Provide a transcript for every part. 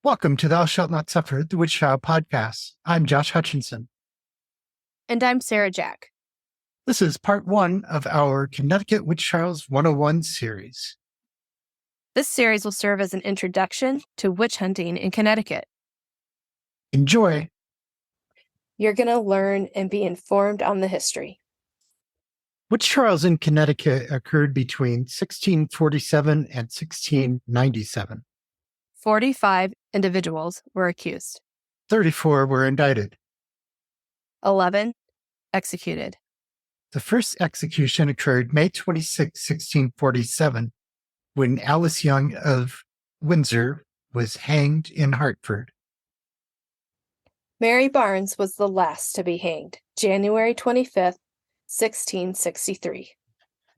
Welcome to Thou Shalt Not Suffer, the Witch Trial Podcast. I'm Josh Hutchinson. And I'm Sarah Jack. This is part 1 of our Connecticut Witch Trials 101 series. This series will serve as an introduction to witch hunting in Connecticut. Enjoy. You're going to learn and be informed on the history. Witch trials in Connecticut occurred between 1647 and 1697. 45 individuals were accused. 34 were indicted. 11 executed. The first execution occurred May 26, 1647, when Alice Young of Windsor was hanged in Hartford. Mary Barnes was the last to be hanged, January 25th, 1663.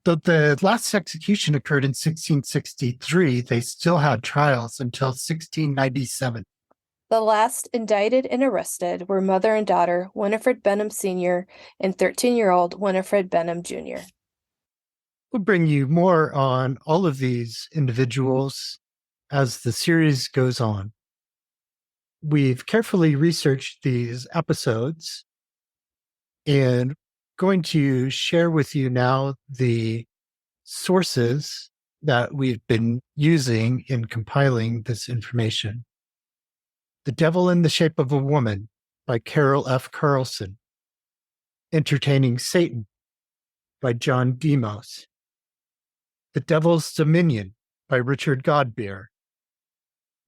Though the last execution occurred in 1663, they still had trials until 1697. The last indicted and arrested were mother and daughter Winifred Bingham Sr. and 13-year-old Winifred Bingham Jr. We'll bring you more on all of these individuals as the series goes on. We've carefully researched these episodes and going to share with you now the sources that we've been using in compiling this information. The Devil in the Shape of a Woman by Carol F. Carlson. Entertaining Satan by John Demos. The Devil's Dominion by Richard Godbeer.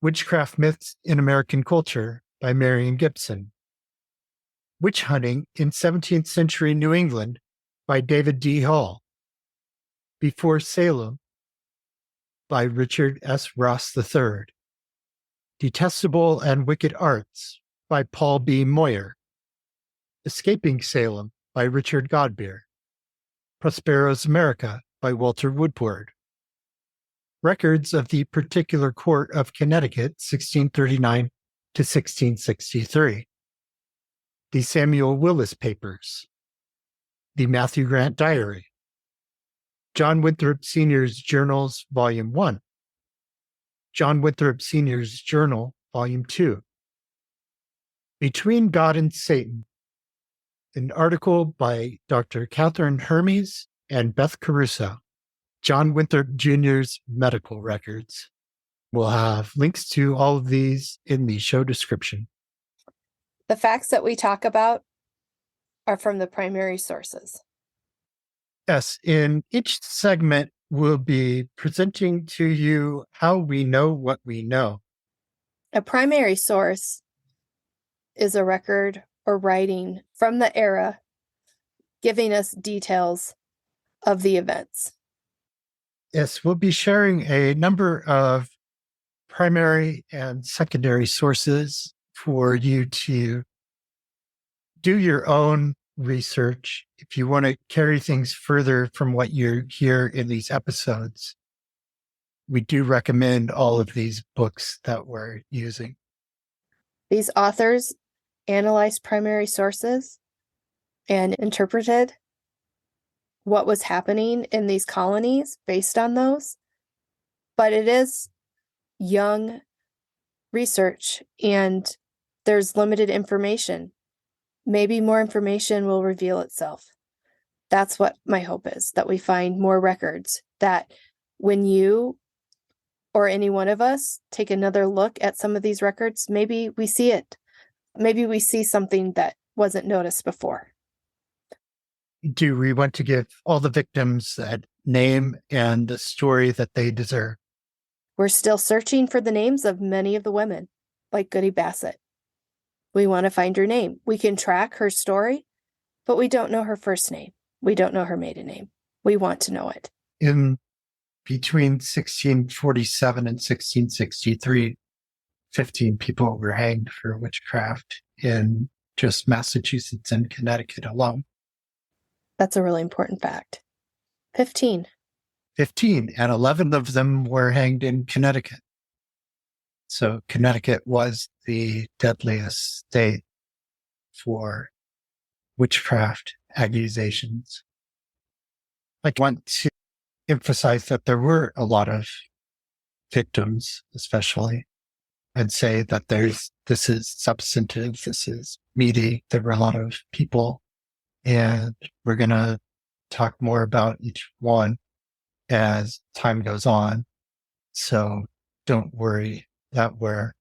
Witchcraft Myths in American Culture by Marion Gibson. Witch Hunting in 17th Century New England by David D. Hall. Before Salem by Richard S. Ross III. Detestable and Wicked Arts by Paul B. Moyer. Escaping Salem by Richard Godbeer. Prospero's America by Walter Woodward. Records of the Particular Court of Connecticut, 1639 to 1663. The Samuel Willis Papers. The Matthew Grant Diary. John Winthrop Sr.'s Journals, Volume 1. John Winthrop Sr.'s Journal, Volume 2. Between God and Satan. An article by Dr. Catherine Hermes and Beth Caruso. John Winthrop Jr.'s Medical Records. We'll have links to all of these in the show description. The facts that we talk about are from the primary sources. Yes, in each segment, we'll be presenting to you how we know what we know. A primary source is a record or writing from the era giving us details of the events. Yes, we'll be sharing a number of primary and secondary sources for you to do your own research. If you want to carry things further from what you hear in these episodes, we do recommend all of these books that we're using. These authors analyzed primary sources and interpreted what was happening in these colonies based on those. But it is young research and there's limited information. Maybe more information will reveal itself. That's what my hope is, that we find more records, that when you or any one of us take another look at some of these records, maybe we see it. Maybe we see something that wasn't noticed before. Do we want to give all the victims that name and the story that they deserve? We're still searching for the names of many of the women, like Goody Bassett. We want to find her name. We can track her story, but we don't know her first name. We don't know her maiden name. We want to know it. In between 1647 and 1663, 15 people were hanged for witchcraft in just Massachusetts and Connecticut alone. That's a really important fact. 15. 15, and 11 of them were hanged in Connecticut. So Connecticut was the deadliest state for witchcraft accusations. I want to emphasize that there were a lot of victims, especially. and say that this is substantive, this is meaty. There were a lot of people, and we're going to talk more about each one as time goes on. So don't worry that we're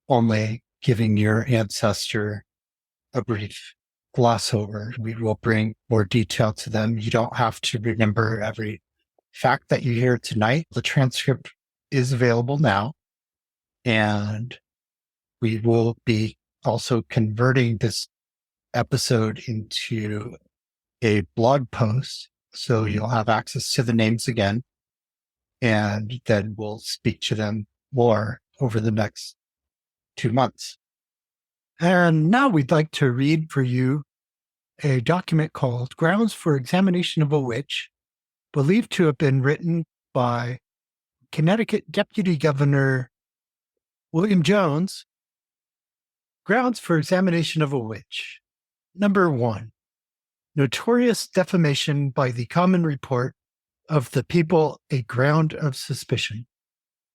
only giving your ancestor a brief gloss over. We will bring more detail to them. You don't have to remember every fact that you hear tonight. The transcript is available now, and we will be also converting this episode into a blog post. So you'll have access to the names again, and then we'll speak to them more over the next 2 months. And now we'd like to read for you a document called Grounds for Examination of a Witch, believed to have been written by Connecticut Deputy Governor William Jones. Grounds for Examination of a Witch. Number 1, notorious defamation by the common report of the people, a ground of suspicion.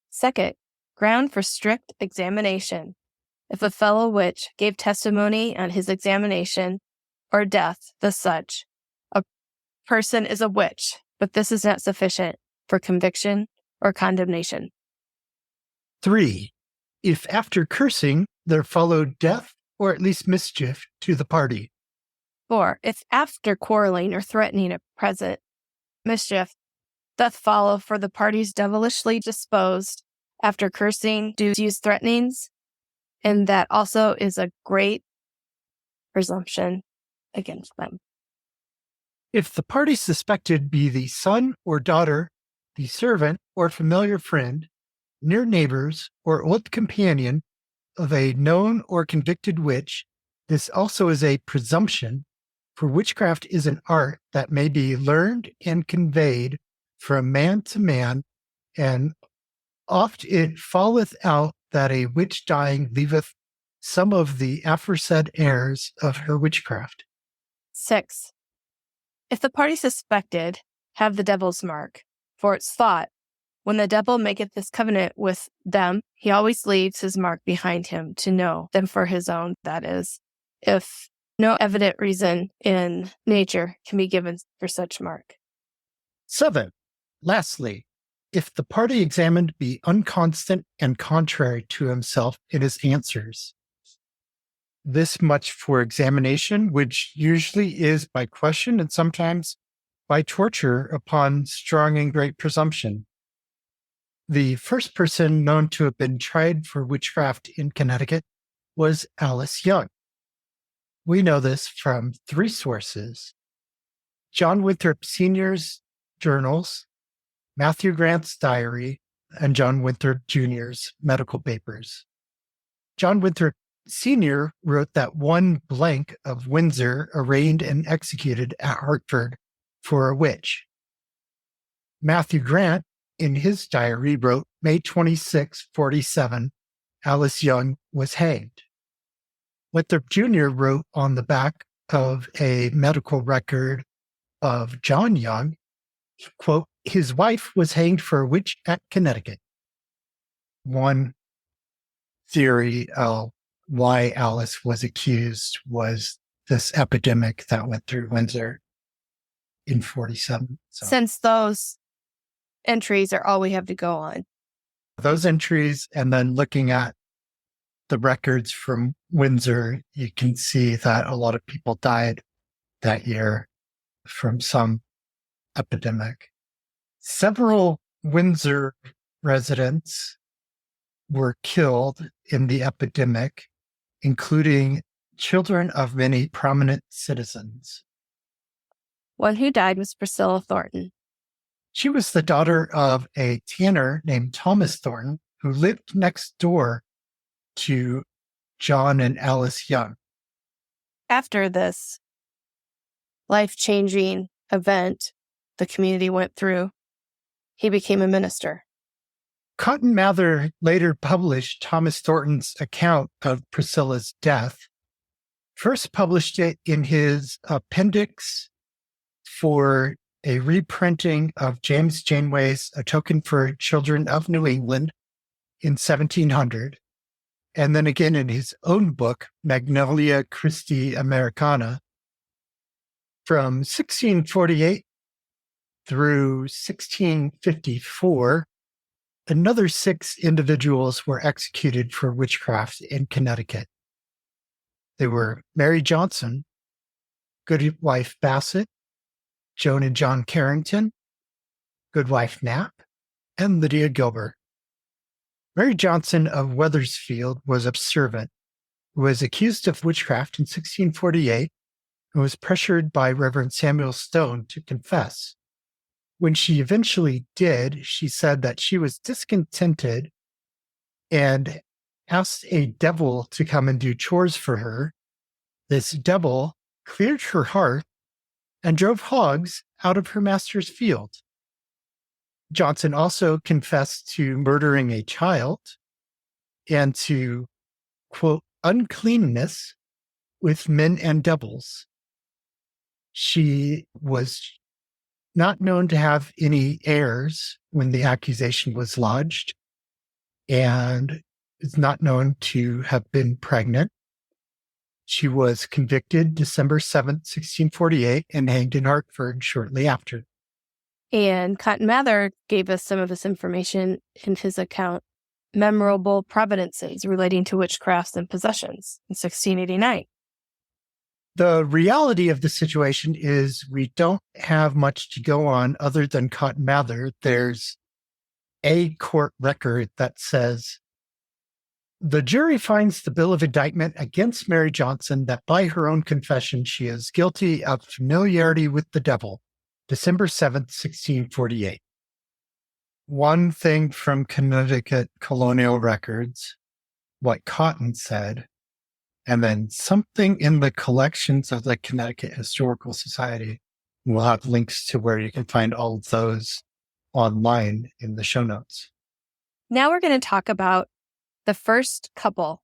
Second, ground for strict examination. If a fellow witch gave testimony on his examination or death, the such, a person is a witch, but this is not sufficient for conviction or condemnation. 3, if after cursing there followed death or at least mischief to the party. 4, if after quarreling or threatening a present mischief doth follow for the parties devilishly disposed after cursing do use threatenings, and that also is a great presumption against them. If the party suspected be the son or daughter, the servant or familiar friend, near neighbors, or old companion of a known or convicted witch, this also is a presumption, for witchcraft is an art that may be learned and conveyed from man to man, and oft it falleth out that a witch dying leaveth some of the aforesaid heirs of her witchcraft. 6, if the party suspected have the devil's mark, for it's thought, when the devil maketh this covenant with them, he always leaves his mark behind him to know them for his own. That is, if no evident reason in nature can be given for such mark. 7, lastly, if the party examined be unconstant and contrary to himself in his answers. This much for examination, which usually is by question and sometimes by torture upon strong and great presumption. The first person known to have been tried for witchcraft in Connecticut was Alice Young. We know this from 3 sources: John Winthrop Sr.'s journals, Matthew Grant's diary, and John Winthrop Jr.'s medical papers. John Winthrop Sr. wrote that one blank of Windsor arraigned and executed at Hartford for a witch. Matthew Grant, in his diary, wrote May 26, 47, Alice Young was hanged. Winthrop Jr. wrote on the back of a medical record of John Young, quote, his wife was hanged for a witch at Connecticut. One theory of why Alice was accused was this epidemic that went through Windsor in 47. So Since those entries are all we have to go on. those entries, and then looking at the records from Windsor, you can see that a lot of people died that year from some epidemic. Several Windsor residents were killed in the epidemic, including children of many prominent citizens. One who died was Priscilla Thornton. She was the daughter of a tanner named Thomas Thornton, who lived next door to John and Alice Young. After this life-changing event the community went through, he became a minister. Cotton Mather later published Thomas Thornton's account of Priscilla's death, first published it in his appendix for a reprinting of James Janeway's A Token for Children of New England in 1700. and then again in his own book, Magnalia Christi Americana, from 1648 through 1654, another 6 individuals were executed for witchcraft in Connecticut. They were Mary Johnson, Goodwife Bassett, Joan and John Carrington, Goodwife Knapp, and Lydia Gilbert. Mary Johnson of Wethersfield was observant, was accused of witchcraft in 1648, and was pressured by Reverend Samuel Stone to confess. When she eventually did, she said that she was discontented and asked a devil to come and do chores for her. This devil cleared her hearth and drove hogs out of her master's field. Johnson also confessed to murdering a child and to, quote, uncleanness with men and devils. She was not known to have any heirs when the accusation was lodged, and is not known to have been pregnant. She was convicted December 7th, 1648, and hanged in Hartford shortly after. And Cotton Mather gave us some of this information in his account, Memorable Providences Relating to Witchcrafts and Possessions, in 1689. The reality of the situation is we don't have much to go on other than Cotton Mather. There's a court record that says, the jury finds the bill of indictment against Mary Johnson that by her own confession she is guilty of familiarity with the devil, December 7th, 1648. One thing from Connecticut colonial records, what Cotton said, and then something in the collections of the Connecticut Historical Society. We'll have links to where you can find all of those online in the show notes. Now we're going to talk about the first couple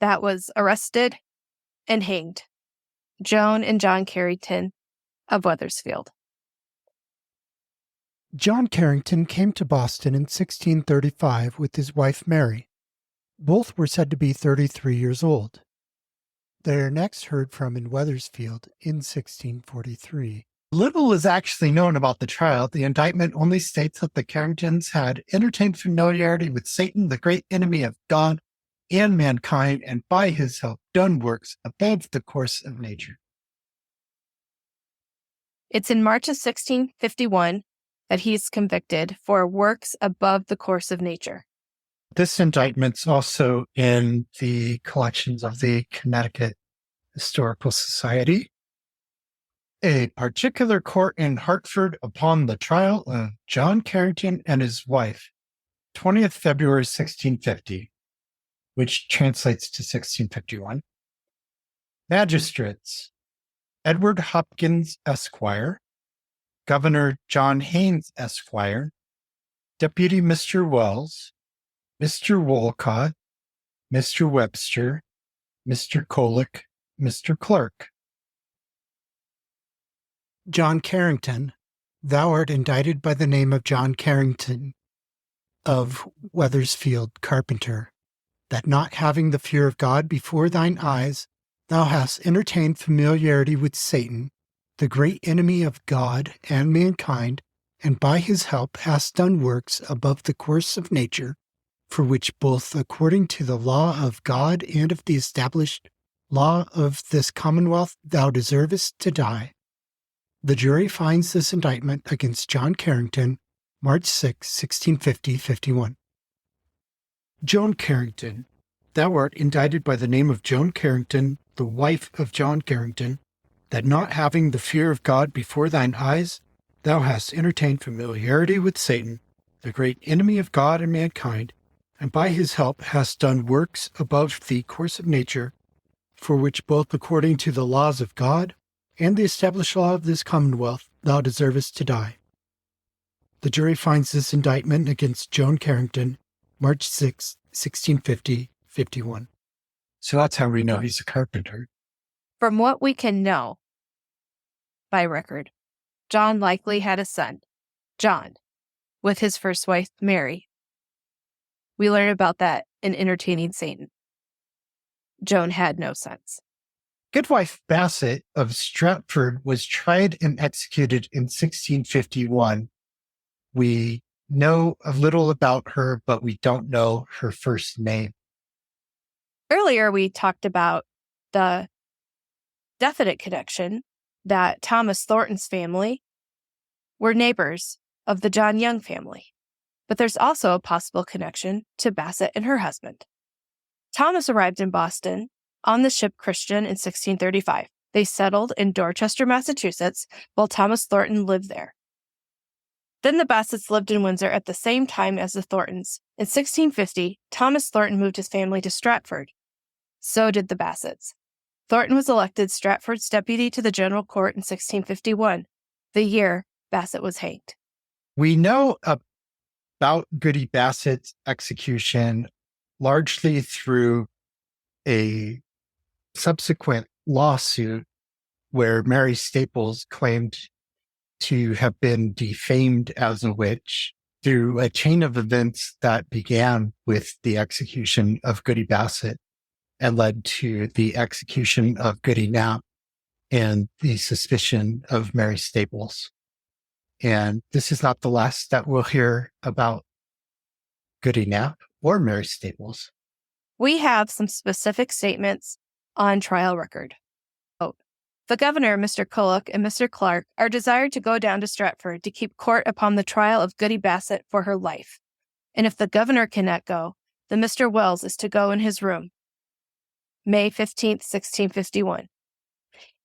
that was arrested and hanged, Joan and John Carrington of Wethersfield. John Carrington came to Boston in 1635 with his wife Mary. Both were said to be 33 years old. They are next heard from in Wethersfield in 1643. Little is actually known about the trial. The indictment only states that the Carringtons had entertained familiarity with Satan, the great enemy of God and mankind, and by his help done works above the course of nature. It's in March of 1651 that he's convicted for works above the course of nature. This indictment's also in the collections of the Connecticut Historical Society. A particular court in Hartford upon the trial of John Carrington and his wife, 20th February 1650, which translates to 1651. Magistrates, Edward Hopkins, Esquire, Governor John Haynes, Esquire, Deputy Mr. Wells, Mr. Wolcott, Mr. Webster, Mr. Colick, Mr. Clerk. John Carrington, thou art indicted by the name of John Carrington of Wethersfield, carpenter, that not having the fear of God before thine eyes, thou hast entertained familiarity with Satan, the great enemy of God and mankind, and by his help hast done works above the course of nature, for which both according to the law of God and of the established law of this Commonwealth thou deservest to die. The jury finds this indictment against John Carrington, March 6, 1650-51. Joan Carrington, thou art indicted by the name of Joan Carrington, the wife of John Carrington, that not having the fear of God before thine eyes, thou hast entertained familiarity with Satan, the great enemy of God and mankind, and by his help hast done works above the course of nature, for which both according to the laws of God and the established law of this Commonwealth thou deservest to die. The jury finds this indictment against Joan Carrington, March 6, 1650-51. So that's how we know he's a carpenter. From what we can know by record, John likely had a son, John, with his first wife, Mary. We learn about that in Entertaining Satan. Joan had no sense. Goodwife Bassett of Stratford was tried and executed in 1651. We know a little about her, but we don't know her first name. Earlier, we talked about the definite connection that Thomas Thornton's family were neighbors of the John Young family. But there's also a possible connection to Bassett and her husband. Thomas arrived in Boston on the ship Christian in 1635. They settled in Dorchester, Massachusetts, while Thomas Thornton lived there. Then the Bassetts lived in Windsor at the same time as the Thorntons. In 1650, Thomas Thornton moved his family to Stratford. So did the Bassetts. Thornton was elected Stratford's deputy to the General Court in 1651, the year Bassett was hanged. We know about Goody Bassett's execution largely through a subsequent lawsuit where Mary Staples claimed to have been defamed as a witch through a chain of events that began with the execution of Goody Bassett and led to the execution of Goody Knapp and the suspicion of Mary Staples. And this is not the last that we'll hear about Goody Knapp or Mary Staples. We have some specific statements on trial record. Quote, the governor, Mr. Culloch, and Mr. Clark are desired to go down to Stratford to keep court upon the trial of Goody Bassett for her life. And if the governor cannot go, then Mr. Wells is to go in his room. May 15th, 1651.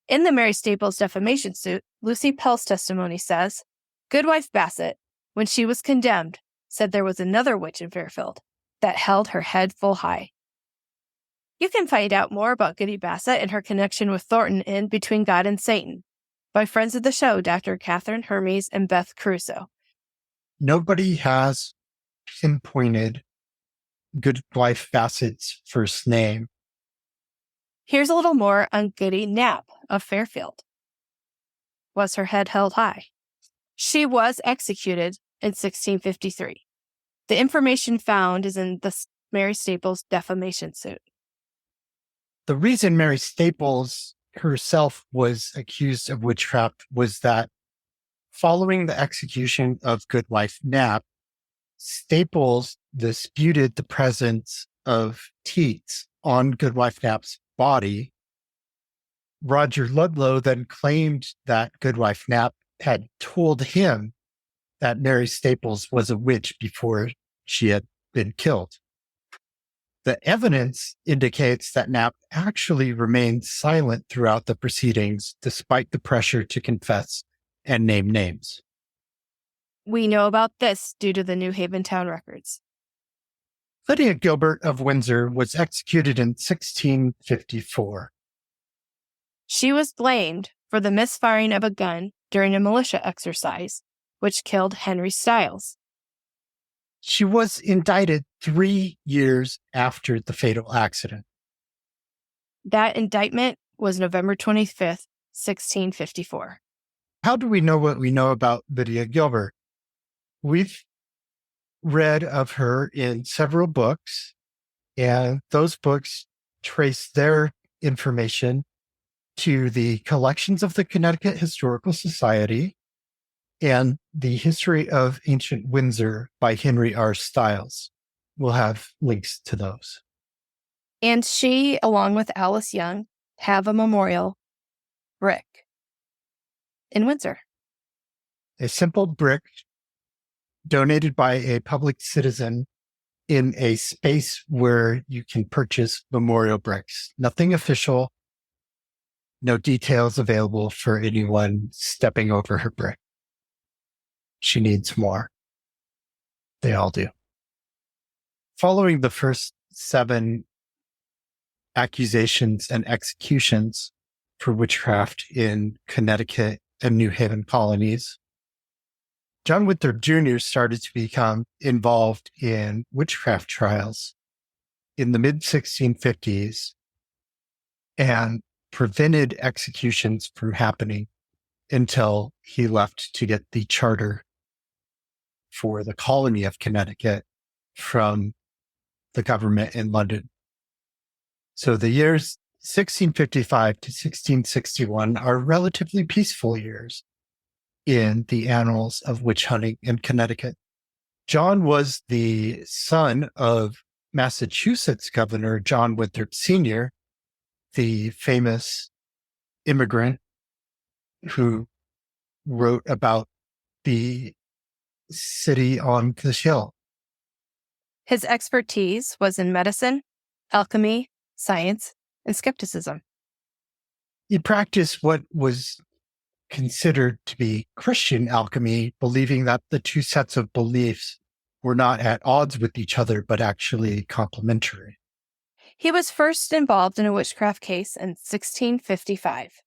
In the Mary Staples defamation suit, Lucy Pell's testimony says, Goodwife Bassett, when she was condemned, said there was another witch in Fairfield that held her head full high. You can find out more about Goody Bassett and her connection with Thornton in Between God and Satan by friends of the show, Dr. Catherine Hermes and Beth Caruso. Nobody has pinpointed Goodwife Bassett's first name. Here's a little more on Goody Knapp of Fairfield. Was her head held high? She was executed in 1653. The information found is in the Mary Staples defamation suit. The reason Mary Staples herself was accused of witchcraft was that following the execution of Goodwife Knapp, Staples disputed the presence of teats on Goodwife Knapp's body. Roger Ludlow then claimed that Goodwife Knapp had told him that Mary Staples was a witch before she had been killed. The evidence indicates that Knapp actually remained silent throughout the proceedings, despite the pressure to confess and name names. We know about this due to the New Haven town records. Lydia Gilbert of Windsor was executed in 1654. She was blamed for the misfiring of a gun during a militia exercise, which killed Henry Stiles. She was indicted 3 years after the fatal accident. That indictment was November 25th, 1654. How do we know what we know about Lydia Gilbert? We've read of her in several books, and those books trace their information to the collections of the Connecticut Historical Society and the History of Ancient Windsor by Henry R. Stiles. We'll have links to those. And she, along with Alice Young, have a memorial brick in Windsor. A simple brick donated by a public citizen in a space where you can purchase memorial bricks. Nothing official, no details available for anyone stepping over her brick. She needs more. They all do. Following the first 7 accusations and executions for witchcraft in Connecticut and New Haven colonies, John Winthrop Jr. started to become involved in witchcraft trials in the mid-1650s and prevented executions from happening until he left to get the charter for the colony of Connecticut from the government in London. So the years 1655 to 1661 are relatively peaceful years in the annals of witch hunting in Connecticut. John was the son of Massachusetts Governor John Winthrop Sr., the famous immigrant who wrote about the city on the hill. His expertise was in medicine, alchemy, science, and skepticism. He practiced what was considered to be Christian alchemy, believing that the two sets of beliefs were not at odds with each other, but actually complementary. He was first involved in a witchcraft case in 1655.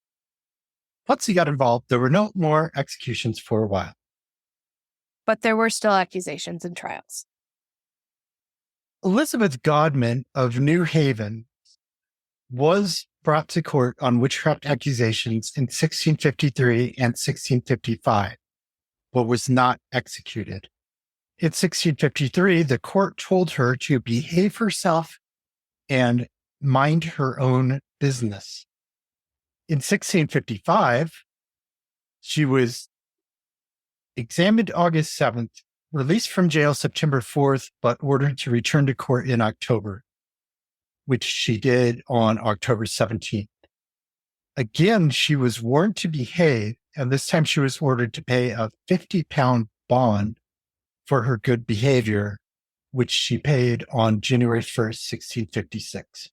Once he got involved, there were no more executions for a while. But there were still accusations and trials. Elizabeth Godman of New Haven was brought to court on witchcraft accusations in 1653 and 1655, but was not executed. In 1653, the court told her to behave herself and mind her own business. In 1655, she was examined August 7th, released from jail September 4th, but ordered to return to court in October, which she did on October 17th. Again, she was warned to behave, and this time she was ordered to pay a 50-pound bond for her good behavior, which she paid on January 1st, 1656.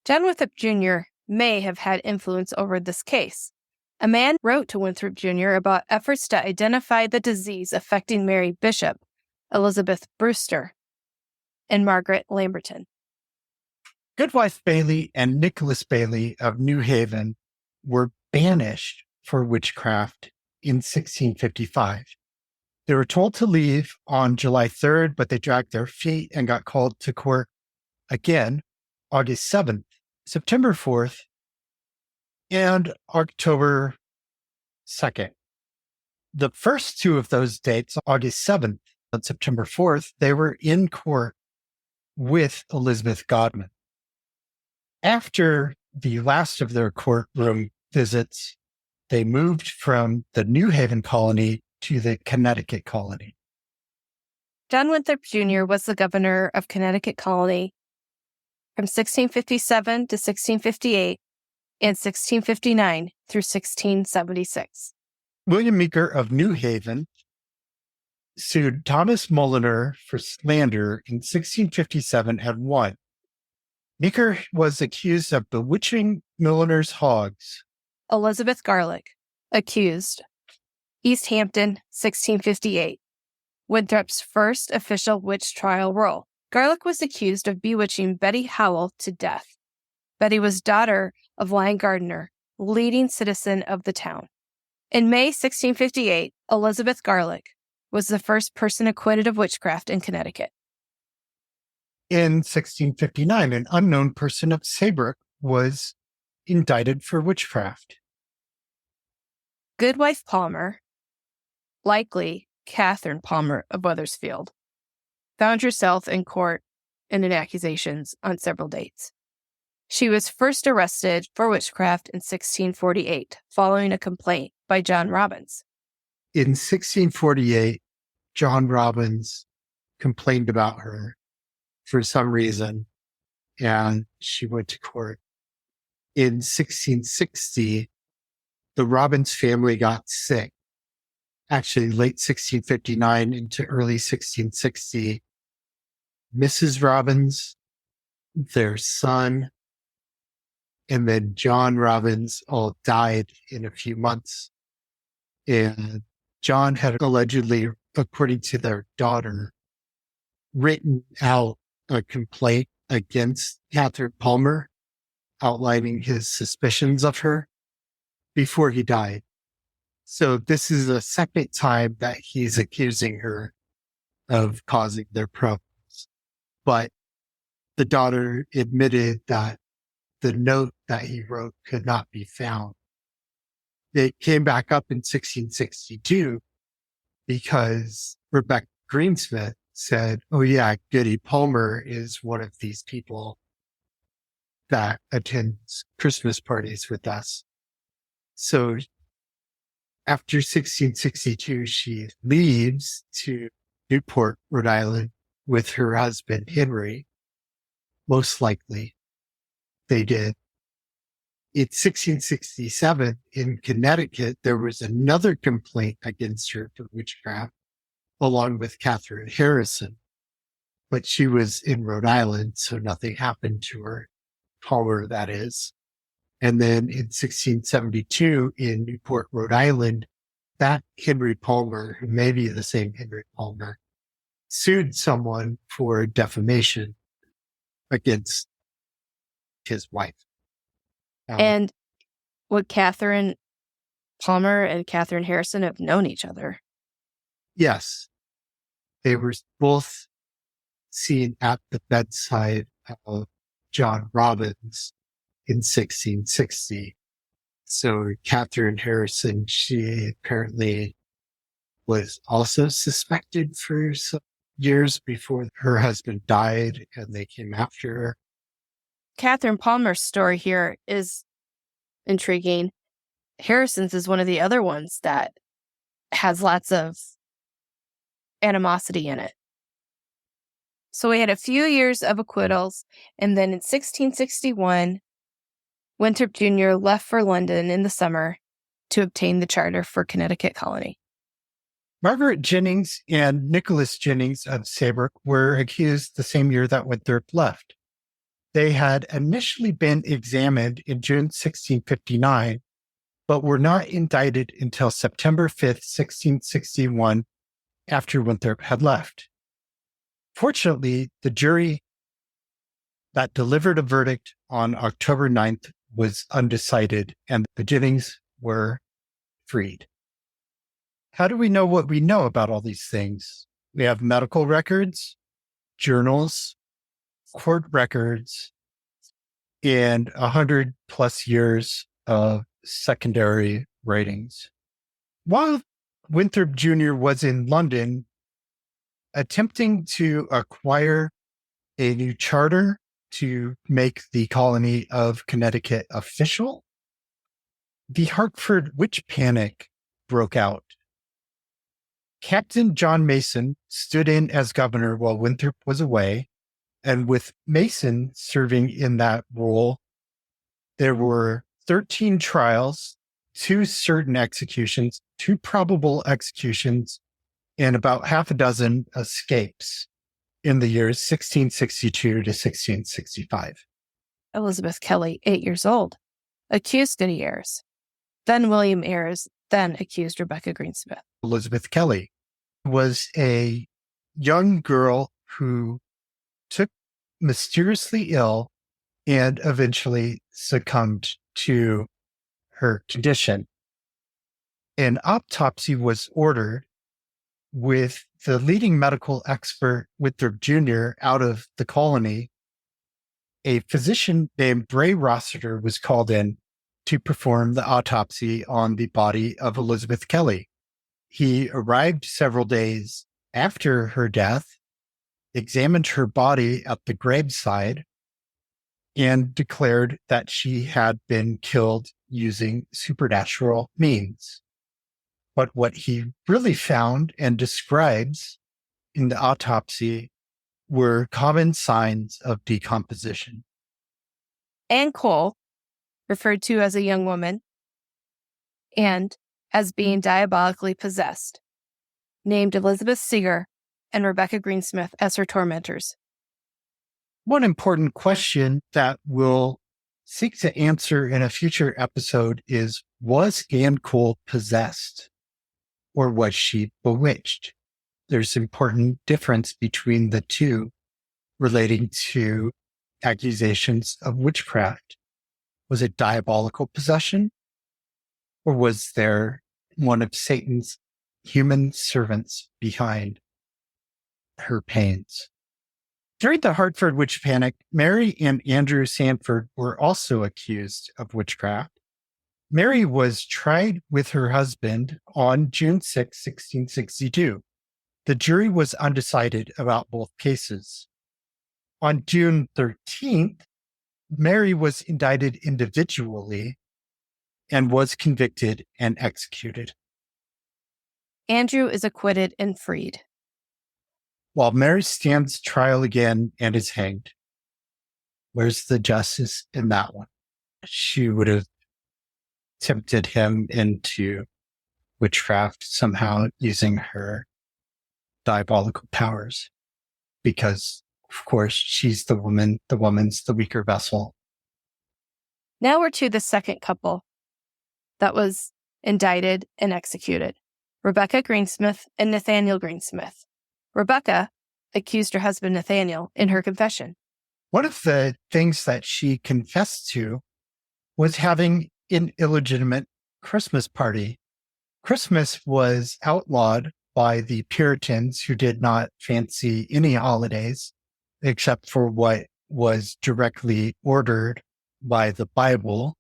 John Winthrop Jr. may have had influence over this case. A man wrote to Winthrop Jr. about efforts to identify the disease affecting Mary Bishop, Elizabeth Brewster, and Margaret Lamberton. Goodwife Bailey and Nicholas Bailey of New Haven were banished for witchcraft in 1655. They were told to leave on July 3rd, but they dragged their feet and got called to court again August 7th, September 4th, and October 2nd. The first two of those dates, August 7th and September 4th, they were in court with Elizabeth Godman. After the last of their courtroom visits, they moved from the New Haven colony to the Connecticut colony. John Winthrop Jr. was the governor of Connecticut colony from 1657 to 1658 and 1659 through 1676. William Meeker of New Haven sued Thomas Mulliner for slander in 1657 and won. Meeker was accused of bewitching Mulliner's hogs. Elizabeth Garlick, accused. East Hampton, 1658. Winthrop's first official witch trial role. Garlick was accused of bewitching Betty Howell to death. Betty was daughter of Lyon Gardner, leading citizen of the town. In May 1658, Elizabeth Garlick was the first person acquitted of witchcraft in Connecticut. In 1659, an unknown person of Saybrook was indicted for witchcraft. Goodwife Palmer, likely Catherine Palmer of Wethersfield, found herself in court and in accusations on several dates. She was first arrested for witchcraft in 1648, following a complaint by John Robbins. In 1648, John Robbins complained about her for some reason, and she went to court. In 1660, the Robbins family got sick. Actually, late 1659 into early 1660, Mrs. Robbins, their son, and then John Robbins all died in a few months. And John had allegedly, according to their daughter, written out a complaint against Catherine Palmer, outlining his suspicions of her before he died. So this is the second time that he's accusing her of causing their problems. But the daughter admitted that the note that he wrote could not be found. It came back up in 1662 because Rebecca Greensmith said, oh yeah, Goody Palmer is one of these people that attends Christmas parties with us. So after 1662, she leaves to Newport, Rhode Island with her husband, Henry. Most likely they did. In 1667, in Connecticut, there was another complaint against her for witchcraft, along with Catherine Harrison. But she was in Rhode Island, so nothing happened to her. Palmer, that is. And then in 1672, in Newport, Rhode Island, that Henry Palmer, who may be the same Henry Palmer, sued someone for defamation against his wife. And would Catherine Palmer and Catherine Harrison have known each other? Yes. They were both seen at the bedside of John Robbins in 1660. So Catherine Harrison, she apparently was also suspected for some years before her husband died, and they came after her. Catherine Palmer's story here is intriguing. Harrison's is one of the other ones that has lots of animosity in it. So we had a few years of acquittals, and then in 1661, Winthrop Jr. left for London in the summer to obtain the charter for Connecticut colony. Margaret Jennings and Nicholas Jennings of Saybrook were accused the same year that Winthrop left. They had initially been examined in June 1659, but were not indicted until September 5th, 1661, after Winthrop had left. Fortunately, the jury that delivered a verdict on October 9th was undecided, and the Jennings were freed. How do we know what we know about all these things? We have medical records, journals, court records, and 100 plus years of secondary writings. While Winthrop Jr. was in London attempting to acquire a new charter to make the colony of Connecticut official, the Hartford witch panic broke out. Captain John Mason stood in as governor while Winthrop was away, and with Mason serving in that role, there were 13 trials, 2 certain executions, 2 probable executions, and about half a dozen escapes in the years 1662 to 1665. Elizabeth Kelly, 8 years old, accused Goody Ayres. Then William Ayres then accused Rebecca Greensmith. Elizabeth Kelly was a young girl who took mysteriously ill and eventually succumbed to her condition. An autopsy was ordered with the leading medical expert, Winthrop Jr., out of the colony. A physician named Bray Rossiter was called in to perform the autopsy on the body of Elizabeth Kelly. He arrived several days after her death, examined her body at the graveside, and declared that she had been killed using supernatural means. But what he really found and describes in the autopsy were common signs of decomposition. Anne Cole, referred to as a young woman, and as being diabolically possessed, named Elizabeth Seeger and Rebecca Greensmith as her tormentors. One important question that we'll seek to answer in a future episode is, was Anne Cole possessed or was she bewitched? There's important difference between the two relating to accusations of witchcraft. Was it diabolical possession? Or was there one of Satan's human servants behind her pains? During the Hartford witch panic, Mary and Andrew Sanford were also accused of witchcraft. Mary was tried with her husband on June 6, 1662. The jury was undecided about both cases. On June 13th, Mary was indicted individually and was convicted and executed, Andrew is acquitted and freed. while Mary stands trial again and is hanged. Where's the justice in that one? She would have tempted him into witchcraft somehow using her diabolical powers, because, of course, she's the woman, the woman's the weaker vessel. Now we're to the second couple that was indicted and executed, Rebecca Greensmith and Nathaniel Greensmith. Rebecca accused her husband Nathaniel in her confession. One of the things that she confessed to was having an illegitimate Christmas party. Christmas was outlawed by the Puritans, who did not fancy any holidays except for what was directly ordered by the Bible.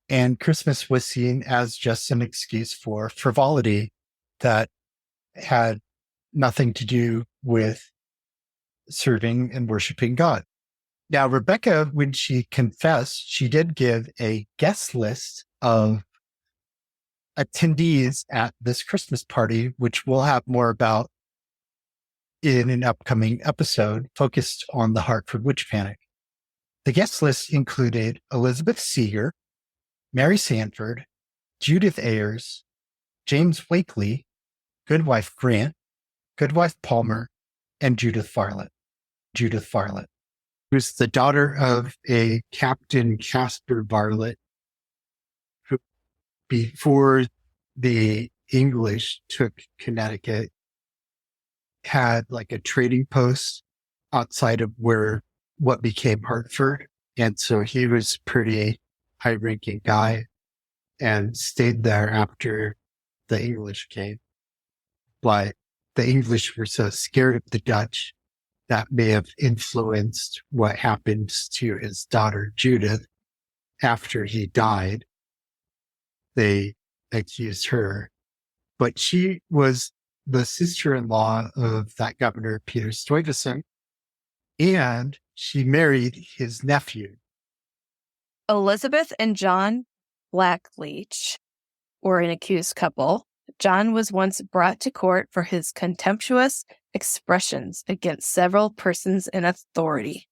And Christmas was seen as just an excuse for frivolity that had nothing to do with serving and worshiping God. Now, Rebecca, when she confessed, she did give a guest list of attendees at this Christmas party, which we'll have more about in an upcoming episode focused on the Hartford Witch Panic. The guest list included Elizabeth Seeger, Mary Sanford, Judith Ayers, James Wakely, Goodwife Grant, Goodwife Palmer, and Judith Farlett. Judith Farlett, who's the daughter of a Captain Casper Bartlett, who, before the English took Connecticut, had like a trading post outside of what became Hartford. And so he was pretty high ranking guy and stayed there after the English came. But the English were so scared of the Dutch that may have influenced what happened to his daughter Judith after he died. They accused her, but she was the sister-in-law of that governor, Peter Stuyvesant, and she married his nephew. Elizabeth and John Blackleach were an accused couple. John was once brought to court for his contemptuous expressions against several persons in authority.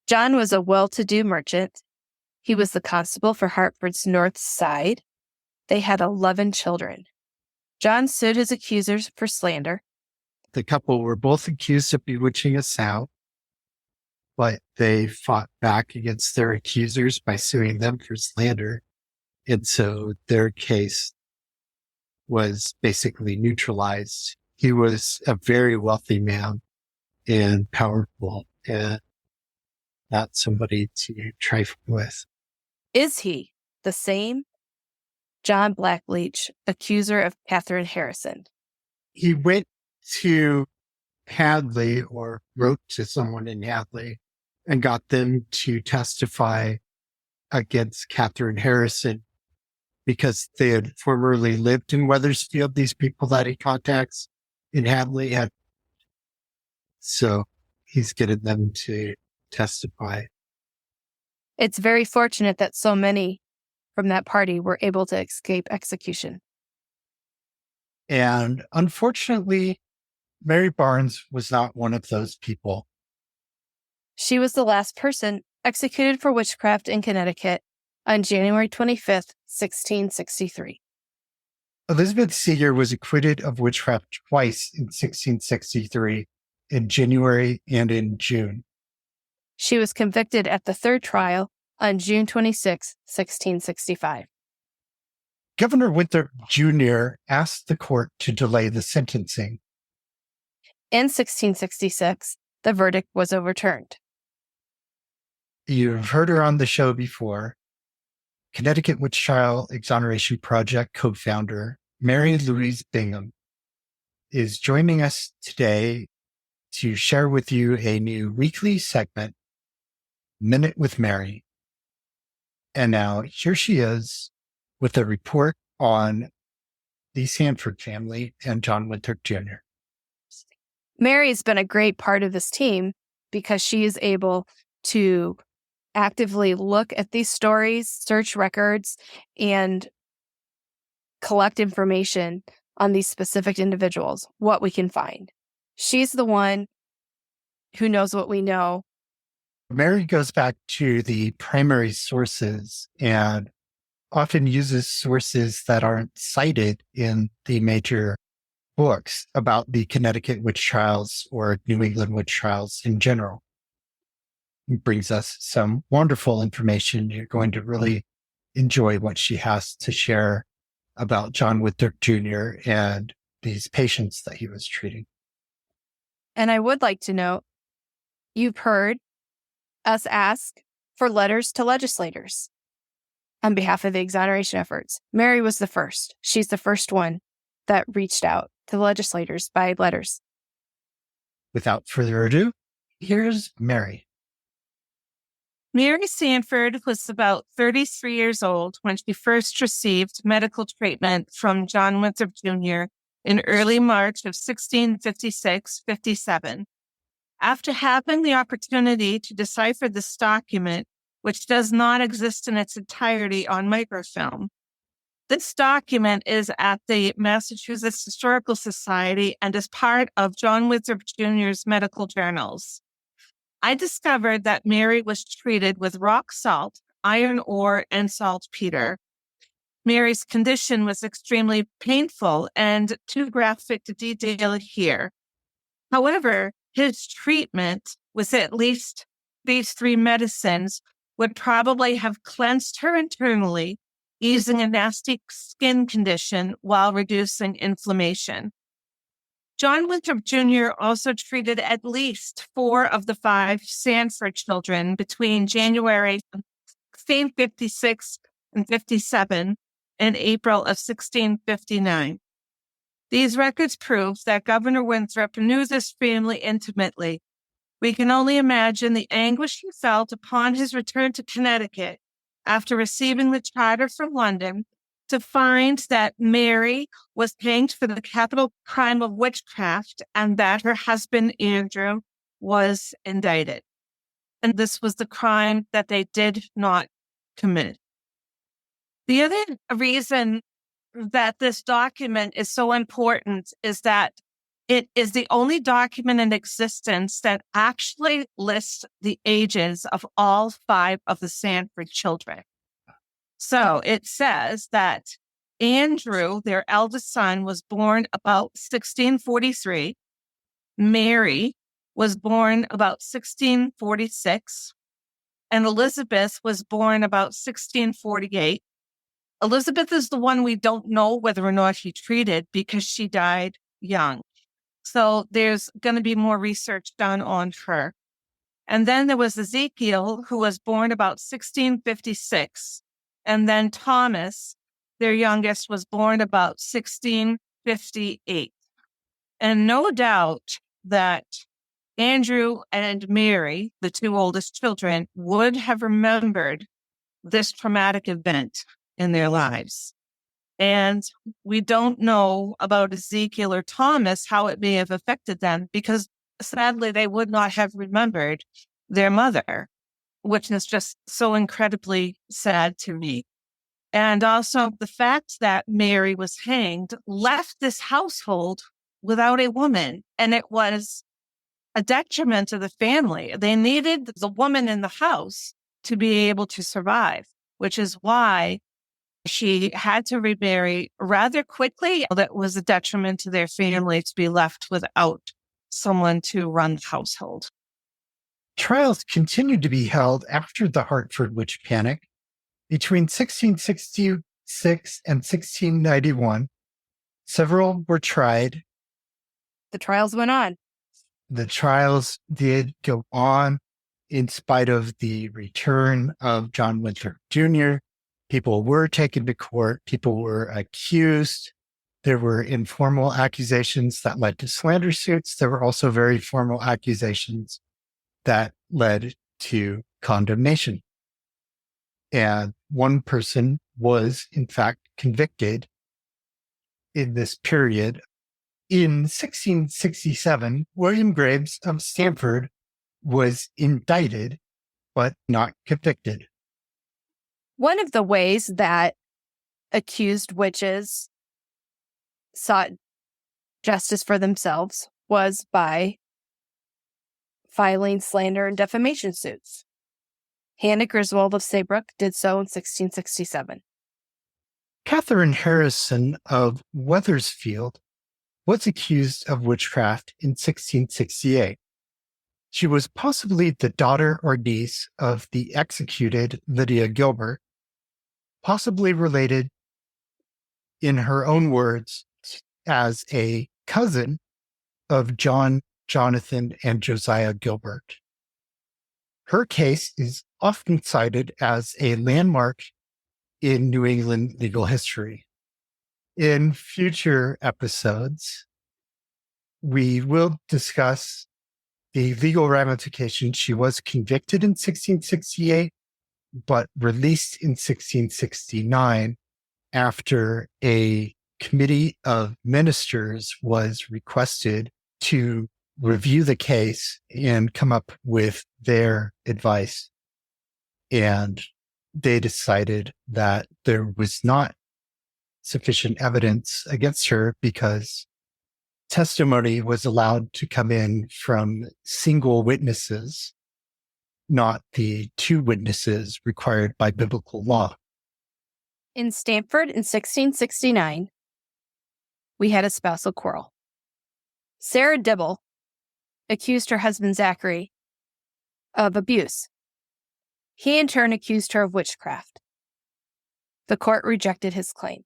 John was a well-to-do merchant. He was the constable for Hartford's North Side. They had 11 children. John sued his accusers for slander. The couple were both accused of bewitching a sow, but they fought back against their accusers by suing them for slander. And so their case was basically neutralized. He was a very wealthy man and powerful, and not somebody to trifle with. Is he the same John Blackleach, accuser of Catherine Harrison? He went to Hadley, or wrote to someone in Hadley, and got them to testify against Catherine Harrison because they had formerly lived in Wethersfield. These people that he contacts in Hadley had. So he's getting them to testify. It's very fortunate that so many from that party were able to escape execution. And unfortunately, Mary Barnes was not one of those people. She was the last person executed for witchcraft in Connecticut on January 25th, 1663. Elizabeth Seeger was acquitted of witchcraft twice in 1663, in January and in June. She was convicted at the third trial on June 26, 1665. Governor Winthrop Jr. asked the court to delay the sentencing. In 1666, the verdict was overturned. You've heard her on the show before. Connecticut Witch Trial Exoneration Project co-founder Mary Louise Bingham is joining us today to share with you a new weekly segment, Minute with Mary. And now here she is with a report on the Sanford family and John Winthrop Jr. Mary has been a great part of this team because she is able to actively look at these stories, search records, and collect information on these specific individuals, what we can find. She's the one who knows what we know. Mary goes back to the primary sources and often uses sources that aren't cited in the major books about the Connecticut witch trials or New England witch trials in general. It brings us some wonderful information. You're going to really enjoy what she has to share about John Winthrop Jr. and these patients that he was treating. And I would like to note, you've heard us ask for letters to legislators on behalf of the exoneration efforts. Mary was the first. She's the first one that reached out to legislators by letters. Without further ado, here's Mary. Mary Sanford was about 33 years old when she first received medical treatment from John Winthrop Jr. in early March of 1656-57. After having the opportunity to decipher this document, which does not exist in its entirety on microfilm, this document is at the Massachusetts Historical Society and is part of John Winthrop Jr.'s medical journals. I discovered that Mary was treated with rock salt, iron ore, and saltpeter. Mary's condition was extremely painful and too graphic to detail here. However, his treatment with at least these 3 medicines would probably have cleansed her internally, easing a nasty skin condition while reducing inflammation. John Winthrop Jr. also treated at least 4 of the 5 Sanford children between January 1656 and 57 and April of 1659. These records prove that Governor Winthrop knew this family intimately. We can only imagine the anguish he felt upon his return to Connecticut after receiving the charter from London to find that Mary was hanged for the capital crime of witchcraft and that her husband, Andrew, was indicted. And this was the crime that they did not commit. The other reason that this document is so important is that it is the only document in existence that actually lists the ages of all 5 of the Sanford children. So it says that Andrew, their eldest son, was born about 1643. Mary was born about 1646. And Elizabeth was born about 1648. Elizabeth is the one we don't know whether or not he treated because she died young. So there's going to be more research done on her. And then there was Ezekiel, who was born about 1656. And then Thomas, their youngest, was born about 1658. And no doubt that Andrew and Mary, the 2 oldest children, would have remembered this traumatic event in their lives. And we don't know about Ezekiel or Thomas, how it may have affected them, because sadly, they would not have remembered their mother, which is just so incredibly sad to me. And also the fact that Mary was hanged left this household without a woman, and it was a detriment to the family. They needed the woman in the house to be able to survive, which is why she had to remarry rather quickly. That was a detriment to their family to be left without someone to run the household. Trials continued to be held after the Hartford witch panic. Between 1666 and 1691, several were tried. The trials went on. The trials did go on in spite of the return of John Winthrop Jr. People were taken to court. People were accused. There were informal accusations that led to slander suits. There were also very formal accusations that led to condemnation. And one person was, in fact, convicted in this period. In 1667, William Graves of Stamford was indicted but not convicted. One of the ways that accused witches sought justice for themselves was by filing slander and defamation suits. Hannah Griswold of Saybrook did so in 1667. Catherine Harrison of Wethersfield was accused of witchcraft in 1668. She was possibly the daughter or niece of the executed Lydia Gilbert, possibly related, in her own words, as a cousin of John, Jonathan, and Josiah Gilbert. Her case is often cited as a landmark in New England legal history. In future episodes, we will discuss the legal ramifications. She was convicted in 1668, but released in 1669 after a committee of ministers was requested to review the case and come up with their advice. And they decided that there was not sufficient evidence against her because testimony was allowed to come in from single witnesses, not the two witnesses required by biblical law. In Stamford in 1669, we had a spousal quarrel. Sarah Dibble accused her husband Zachary of abuse. He in turn accused her of witchcraft. The court rejected his claim.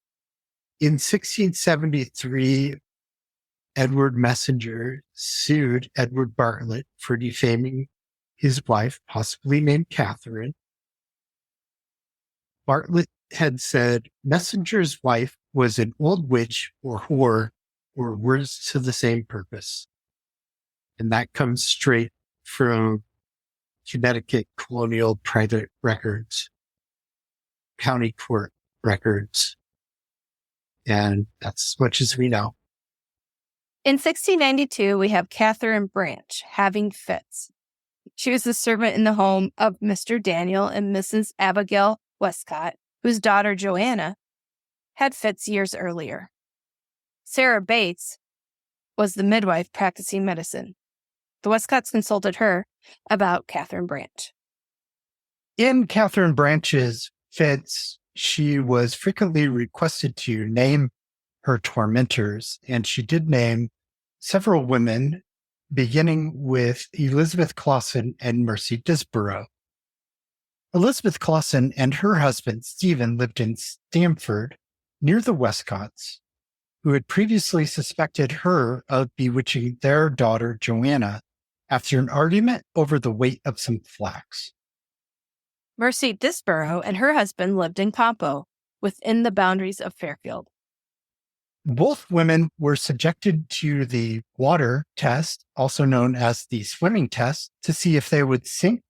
In 1673, Edward Messenger sued Edward Bartlett for defaming his wife, possibly named Catherine. Bartlett had said Messenger's wife was an old witch or whore, or words to the same purpose. And that comes straight from Connecticut colonial private records, county court records. And that's as much as we know. In 1692, we have Catherine Branch having fits. She was the servant in the home of Mr. Daniel and Mrs. Abigail Westcott, whose daughter Joanna had fits years earlier. Sarah Bates was the midwife practicing medicine. The Westcotts consulted her about Catherine Branch. In Catherine Branch's fits, she was frequently requested to name her tormentors, and she did name several women, beginning with Elizabeth Clausen and Mercy Disborough. Elizabeth Clausen and her husband, Stephen, lived in Stamford, near the Westcotts, who had previously suspected her of bewitching their daughter, Joanna, after an argument over the weight of some flax. Mercy Disborough and her husband lived in Campo, within the boundaries of Fairfield. Both women were subjected to the water test, also known as the swimming test, to see if they would sink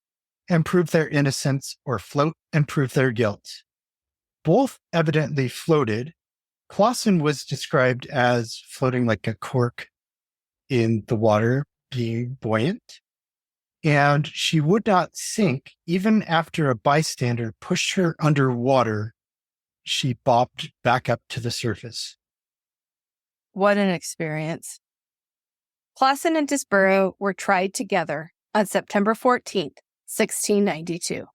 and prove their innocence or float and prove their guilt. Both evidently floated. Clausen was described as floating like a cork in the water, being buoyant. And she would not sink even after a bystander pushed her underwater. She bobbed back up to the surface. What an experience. Clausen and Disborough were tried together on September 14th, 1692.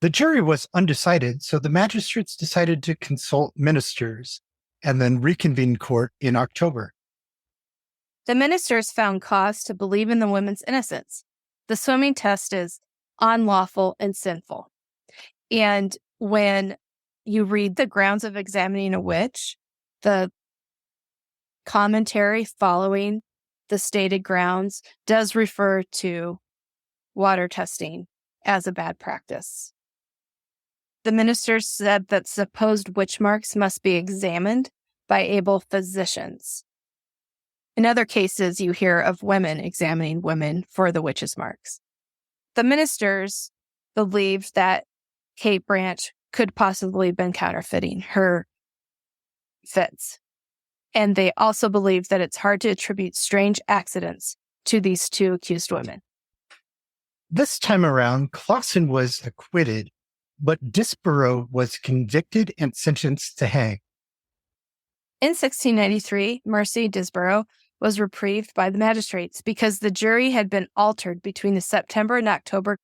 The jury was undecided, so the magistrates decided to consult ministers and then reconvene court in October. The ministers found cause to believe in the women's innocence. The swimming test is unlawful and sinful. And when you read the grounds of examining a witch, the commentary following the stated grounds does refer to water testing as a bad practice. The ministers said that supposed witch marks must be examined by able physicians. In other cases, you hear of women examining women for the witches' marks. The ministers believed that Kate Branch could possibly have been counterfeiting her fits. And they also believe that it's hard to attribute strange accidents to these two accused women. This time around, Clausen was acquitted, but Disborough was convicted and sentenced to hang. In 1693, Mercy Disborough was reprieved by the magistrates because the jury had been altered between the September and October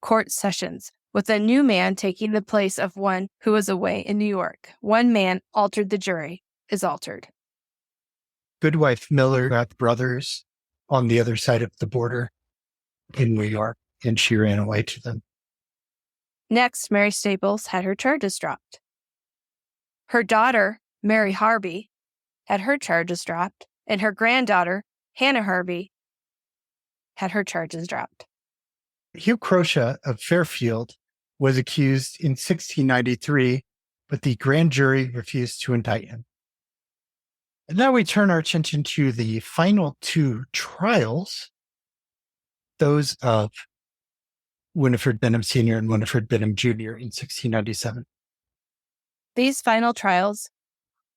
court sessions, with a new man taking the place of one who was away in New York. One man altered the jury, is altered. Goodwife Miller got brothers on the other side of the border in New York, and she ran away to them. Next, Mary Staples had her charges dropped. Her daughter, Mary Harvey, had her charges dropped, and her granddaughter, Hannah Harvey, had her charges dropped. Hugh Croce of Fairfield was accused in 1693, but the grand jury refused to indict him. And now we turn our attention to the final two trials, those of Winifred Bingham Sr. and Winifred Bingham Jr. in 1697. These final trials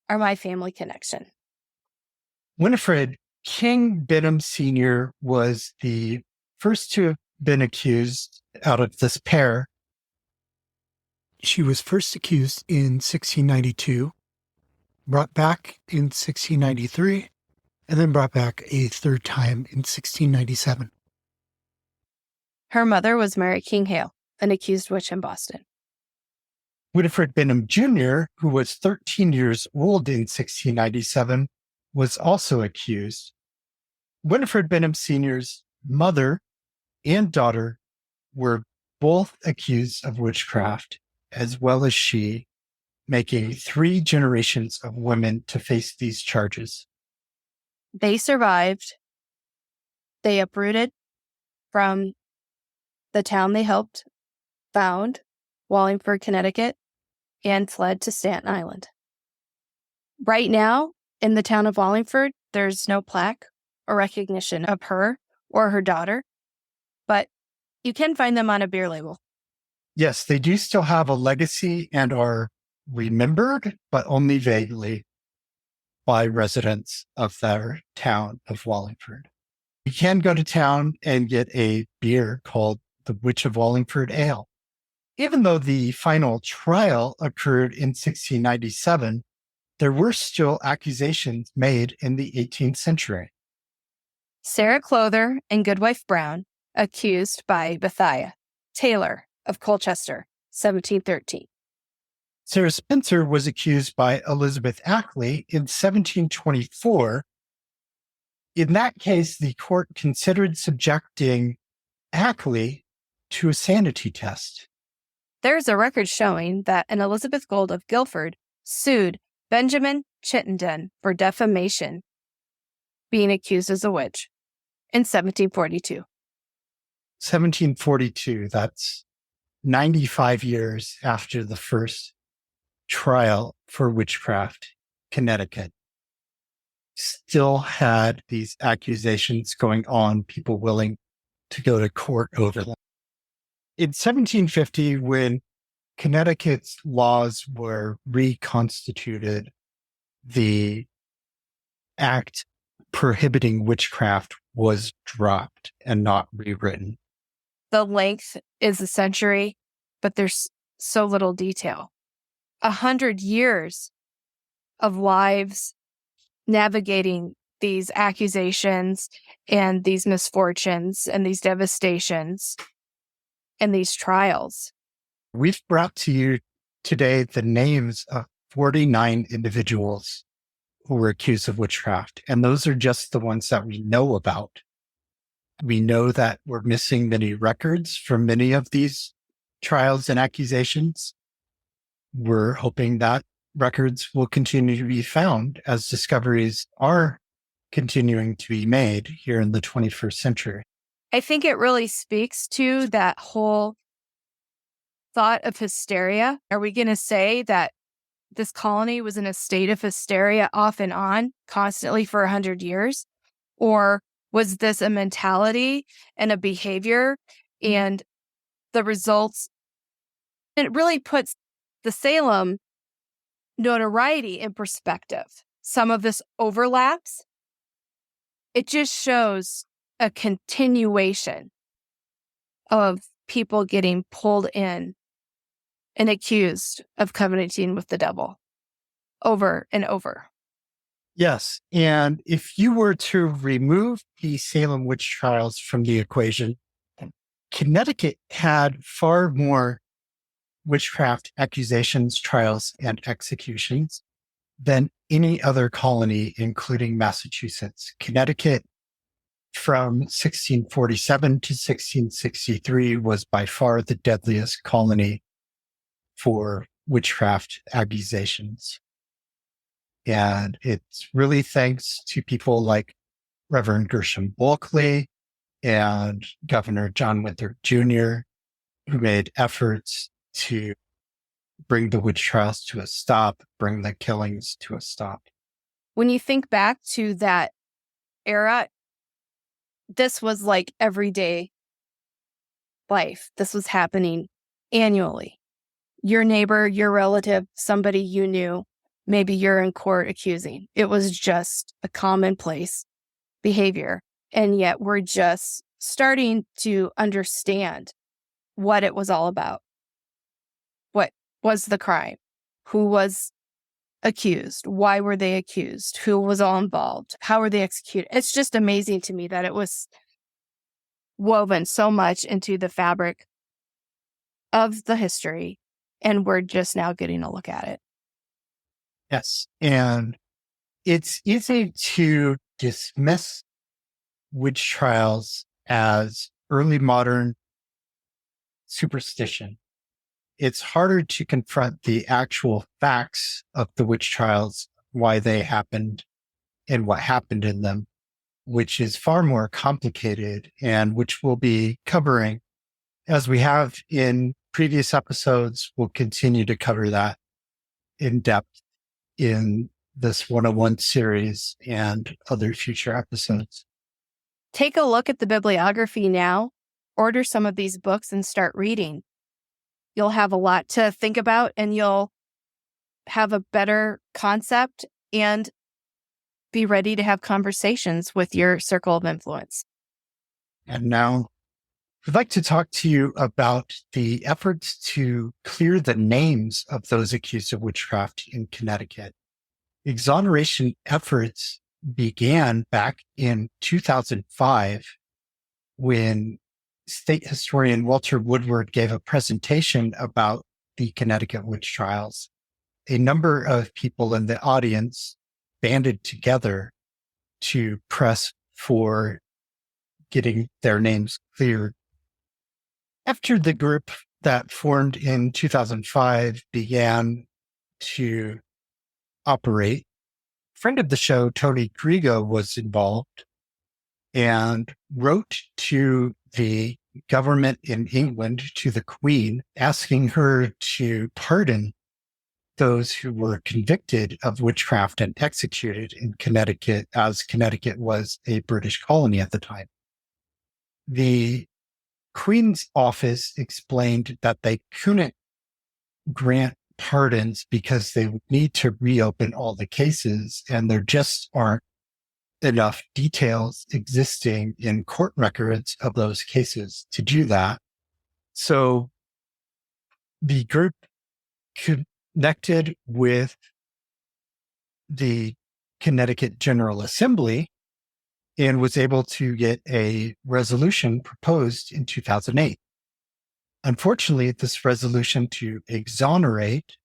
are my family connection. Winifred King Bingham Sr. was the first to have been accused out of this pair. She was first accused in 1692, brought back in 1693, and then brought back a third time in 1697. Her mother was Mary King Hale, an accused witch in Boston. Winifred Bingham Jr., who was 13 years old in 1697, was also accused. Winifred Bingham Sr.'s mother and daughter were both accused of witchcraft, as well as she, making 3 generations of women to face these charges. They survived. They uprooted from the town they helped found, Wallingford, Connecticut, and fled to Staten Island. Right now, in the town of Wallingford, there's no plaque or recognition of her or her daughter, but you can find them on a beer label. Yes, they do still have a legacy and are remembered, but only vaguely, by residents of their town of Wallingford. You can go to town and get a beer called the Witch of Wallingford Ale. Even though the final trial occurred in 1697, there were still accusations made in the 18th century. Sarah Clother and Goodwife Brown, accused by Bethia Taylor of Colchester, 1713. Sarah Spencer was accused by Elizabeth Ackley in 1724. In that case, the court considered subjecting Ackley to a sanity test. There's a record showing that an Elizabeth Gold of Guilford sued Benjamin Chittenden for defamation, being accused as a witch, in 1742. 1742, that's 95 years after the first trial for witchcraft, Connecticut still had these accusations going on, people willing to go to court over them. In 1750, when Connecticut's laws were reconstituted, the act prohibiting witchcraft was dropped and not rewritten. The length is a century, but there's so little detail. 100 years of lives navigating these accusations and these misfortunes and these devastations and these trials. We've brought to you today the names of 49 individuals who were accused of witchcraft, and those are just the ones that we know about. We know that we're missing many records from many of these trials and accusations. We're hoping that records will continue to be found as discoveries are continuing to be made here in the 21st century. I think it really speaks to that whole thought of hysteria. Are we going to say that this colony was in a state of hysteria off and on constantly for 100 years? Or was this a mentality and a behavior and the results? It really puts the Salem notoriety in perspective. Some of this overlaps. It just shows a continuation of people getting pulled in and accused of covenanting with the devil over and over. Yes. And if you were to remove the Salem witch trials from the equation, Connecticut had far more witchcraft accusations, trials, and executions than any other colony, including Massachusetts. Connecticut from 1647 to 1663 was by far the deadliest colony for witchcraft accusations. And it's really thanks to people like Reverend Gershom Bulkley and Governor John Winthrop Jr., who made efforts to bring the witch trials to a stop, bring the killings to a stop. When you think back to that era, this was like everyday life. This was happening annually. Your neighbor, your relative, somebody you knew, maybe you're in court accusing. It was just a commonplace behavior. And yet we're just starting to understand what it was all about. What was the crime? Who was accused? Why were they accused? Who was all involved? How were they executed? It's just amazing to me that it was woven so much into the fabric of the history, and we're just now getting a look at it. Yes. And it's easy to dismiss witch trials as early modern superstition. It's harder to confront the actual facts of the witch trials, why they happened and what happened in them, which is far more complicated and which we'll be covering as we have in previous episodes. We'll continue to cover that in depth in this 101 series and other future episodes. Take a look at the bibliography now, order some of these books and start reading. You'll have a lot to think about and you'll have a better concept and be ready to have conversations with your circle of influence. And now I'd like to talk to you about the efforts to clear the names of those accused of witchcraft in Connecticut. Exoneration efforts began back in 2005 when state historian Walter Woodward gave a presentation about the Connecticut witch trials. A number of people in the audience banded together to press for getting their names cleared. After the group that formed in 2005 began to operate, a friend of the show, Tony Grigo, was involved and wrote to the government in England, to the Queen, asking her to pardon those who were convicted of witchcraft and executed in Connecticut, as Connecticut was a British colony at the time. The Queen's office explained that they couldn't grant pardons because they would need to reopen all the cases, and there just aren't enough details existing in court records of those cases to do that. So the group connected with the Connecticut General Assembly and was able to get a resolution proposed in 2008. Unfortunately, this resolution to exonerate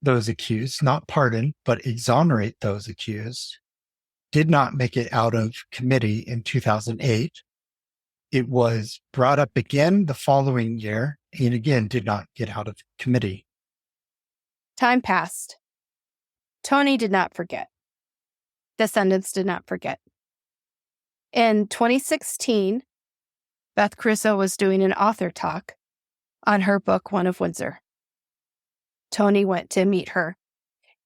those accused, not pardon, but exonerate those accused, did not make it out of committee in 2008. It was brought up again the following year and again did not get out of committee. Time passed. Tony did not forget. Descendants did not forget. In 2016, Beth Crusoe was doing an author talk on her book, One of Windsor. Tony went to meet her,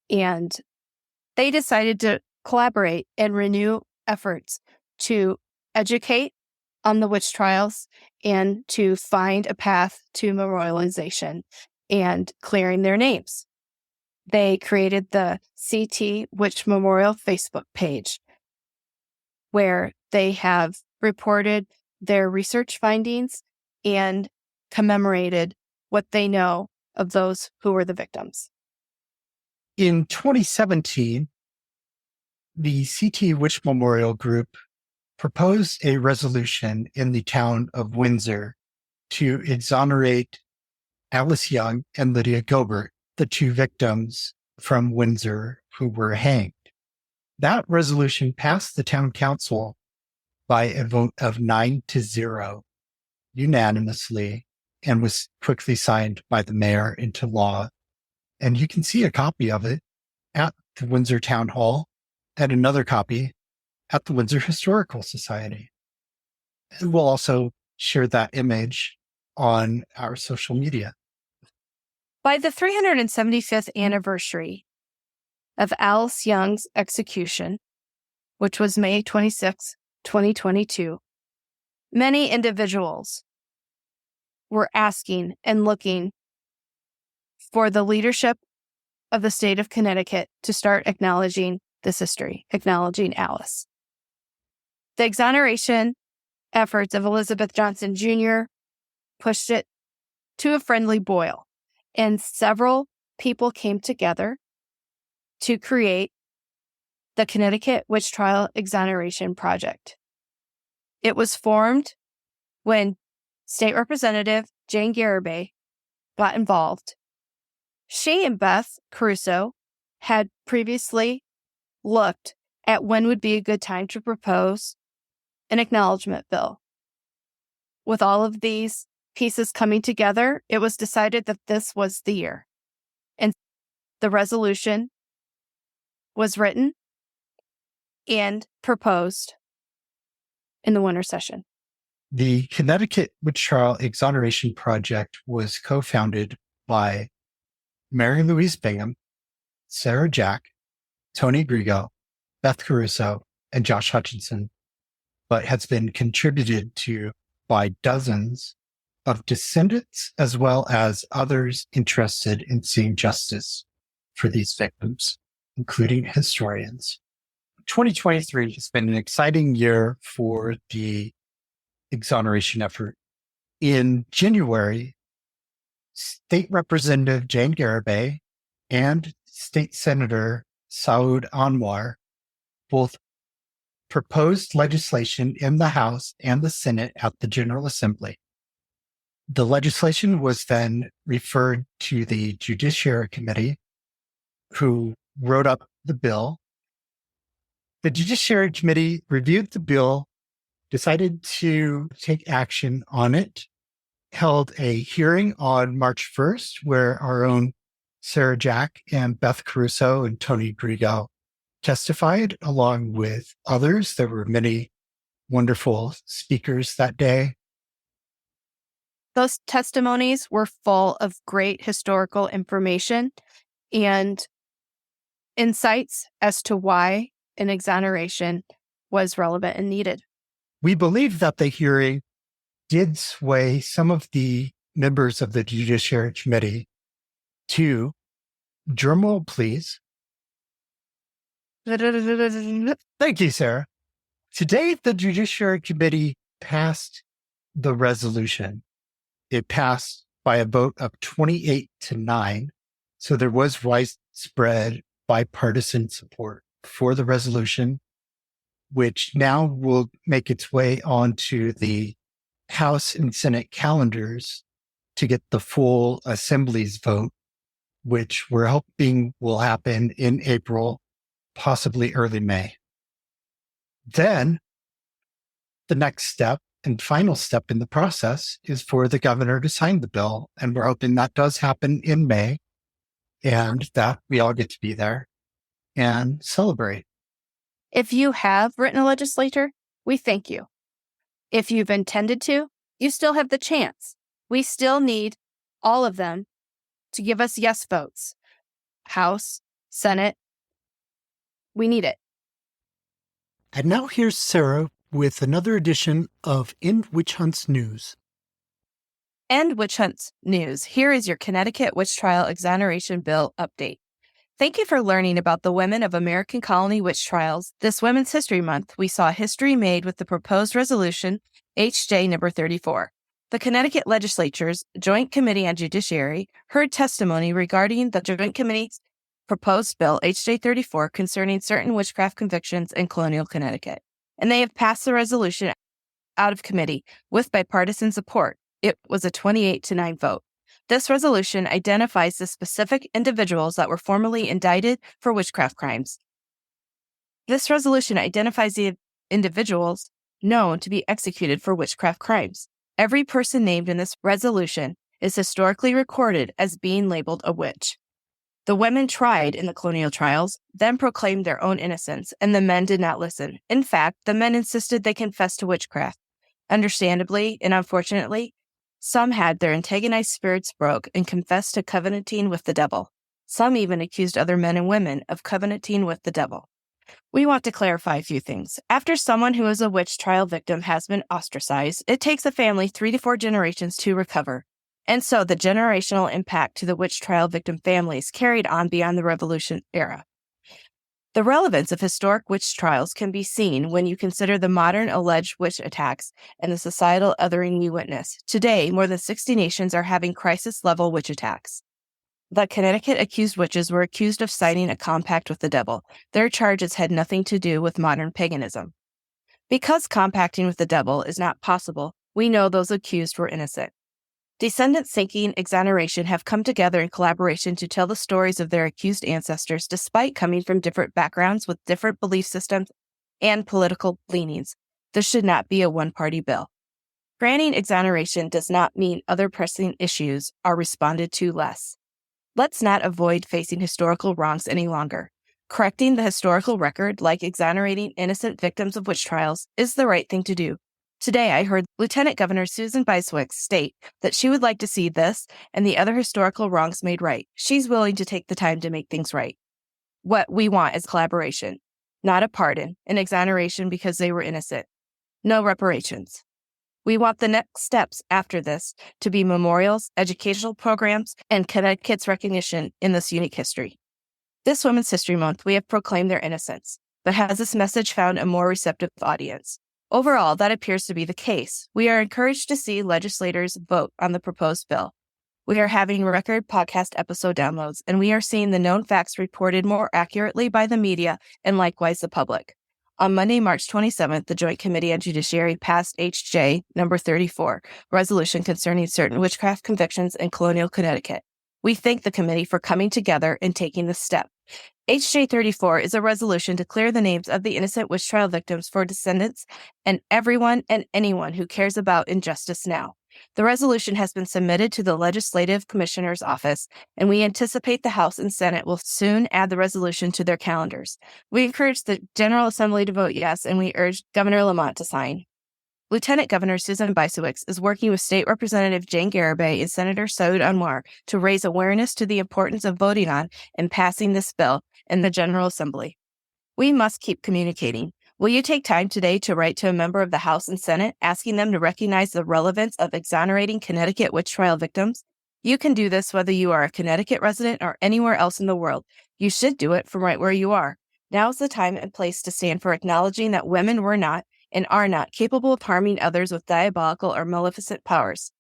and they decided to collaborate and renew efforts to educate on the witch trials and to find a path to memorialization and clearing their names. They created the CT Witch Memorial Facebook page, where they have reported their research findings and commemorated what they know of those who were the victims. In 2017, the CT Witch Memorial Group proposed a resolution in the town of Windsor to exonerate Alice Young and Lydia Gilbert, the two victims from Windsor who were hanged. That resolution passed the town council by a vote of 9-0 unanimously and was quickly signed by the mayor into law. And you can see a copy of it at the Windsor Town Hall and another copy at the Windsor Historical Society. And we'll also share that image on our social media. By the 375th anniversary of Alice Young's execution, which was May 26, 2022, many individuals were asking and looking for the leadership of the state of Connecticut to start acknowledging this history, acknowledging Alice. The exoneration efforts of Elizabeth Johnson Jr. pushed it to a friendly boil, and several people came together to create the Connecticut Witch Trial Exoneration Project. It was formed when State Representative Jane Garibay got involved. She and Beth Caruso had previously looked at when would be a good time to propose an acknowledgement bill. With all of these pieces coming together, it was decided that this was the year. And the resolution was written and proposed in the winter session. The Connecticut Witch Trial Exoneration Project was co-founded by Mary Louise Bingham, Sarah Jack, Tony Grigo, Beth Caruso, and Josh Hutchinson, but has been contributed to by dozens of descendants as well as others interested in seeing justice for these victims, including historians. 2023 has been an exciting year for the exoneration effort. In January, State Representative Jane Garibay and State Senator Saud Anwar both proposed legislation in the House and the Senate at the General Assembly. The legislation was then referred to the Judiciary Committee, who wrote up the bill. The Judiciary Committee reviewed the bill, decided to take action on it, held a hearing on March 1st, where our own Sarah Jack and Beth Caruso and Tony Grigo testified, along with others. There were many wonderful speakers that day. Those testimonies were full of great historical information and insights as to why an exoneration was relevant and needed. We believe that the hearing did sway some of the members of the Judiciary Committee to, drumroll please. Thank you, Sarah. Today, the Judiciary Committee passed the resolution. It passed by a vote of 28-9. So there was widespread bipartisan support for the resolution, which now will make its way onto the House and Senate calendars to get the full Assembly's vote, which we're hoping will happen in April, possibly early May. Then the next step and final step in the process is for the governor to sign the bill. And we're hoping that does happen in May and that we all get to be there and celebrate. If you have written a legislator, we thank you. If you've intended to, you still have the chance. We still need all of them to give us yes votes. House, Senate, we need it. And now here's Sarah with another edition of End Witch Hunts News. End Witch Hunts News. Here is your Connecticut Witch Trial Exoneration Bill update. Thank you for learning about the women of American colony witch trials. This Women's History Month, we saw history made with the proposed resolution, HJ number 34. The Connecticut Legislature's Joint Committee on Judiciary heard testimony regarding the Joint Committee's proposed bill HJ 34 concerning certain witchcraft convictions in colonial Connecticut, and they have passed the resolution out of committee with bipartisan support. It was a 28-9 vote. This resolution identifies the specific individuals that were formally indicted for witchcraft crimes. This resolution identifies the individuals known to be executed for witchcraft crimes. Every person named in this resolution is historically recorded as being labeled a witch. The women tried in the colonial trials then proclaimed their own innocence, and the men did not listen. In fact, the men insisted they confess to witchcraft. Understandably and unfortunately, some had their antagonized spirits broke and confessed to covenanting with the devil. Some even accused other men and women of covenanting with the devil. We want to clarify a few things. After someone who is a witch trial victim has been ostracized, it takes a family 3 to 4 generations to recover. And so the generational impact to the witch trial victim families carried on beyond the Revolution era. The relevance of historic witch trials can be seen when you consider the modern alleged witch attacks and the societal othering we witness. Today, more than 60 nations are having crisis-level witch attacks. The Connecticut accused witches were accused of signing a compact with the devil. Their charges had nothing to do with modern paganism. Because compacting with the devil is not possible, we know those accused were innocent. Descendants seeking exoneration have come together in collaboration to tell the stories of their accused ancestors despite coming from different backgrounds with different belief systems and political leanings. This should not be a one-party bill. Granting exoneration does not mean other pressing issues are responded to less. Let's not avoid facing historical wrongs any longer. Correcting the historical record, like exonerating innocent victims of witch trials, is the right thing to do. Today, I heard Lieutenant Governor Susan Biswick state that she would like to see this and the other historical wrongs made right. She's willing to take the time to make things right. What we want is collaboration, not a pardon, an exoneration because they were innocent. No reparations. We want the next steps after this to be memorials, educational programs, and Connecticut's recognition in this unique history. This Women's History Month, we have proclaimed their innocence, but has this message found a more receptive audience? Overall, that appears to be the case. We are encouraged to see legislators vote on the proposed bill. We are having record podcast episode downloads, and we are seeing the known facts reported more accurately by the media and likewise the public. On Monday, March 27th, the Joint Committee on Judiciary passed HJ number 34, resolution concerning certain witchcraft convictions in colonial Connecticut. We thank the committee for coming together and taking this step. HJ 34 is a resolution to clear the names of the innocent witch trial victims for descendants and everyone and anyone who cares about injustice now. The resolution has been submitted to the Legislative Commissioner's Office, and we anticipate the House and Senate will soon add the resolution to their calendars. We encourage the General Assembly to vote yes, and we urge Governor Lamont to sign. Lieutenant Governor Susan Biswick is working with State Representative Jane Garibay and Senator Saud Anwar to raise awareness to the importance of voting on and passing this bill in the General Assembly. We must keep communicating. Will you take time today to write to a member of the House and Senate asking them to recognize the relevance of exonerating Connecticut witch trial victims? You can do this whether you are a Connecticut resident or anywhere else in the world. You should do it from right where you are. Now is the time and place to stand for acknowledging that women were not and are not capable of harming others with diabolical or maleficent powers.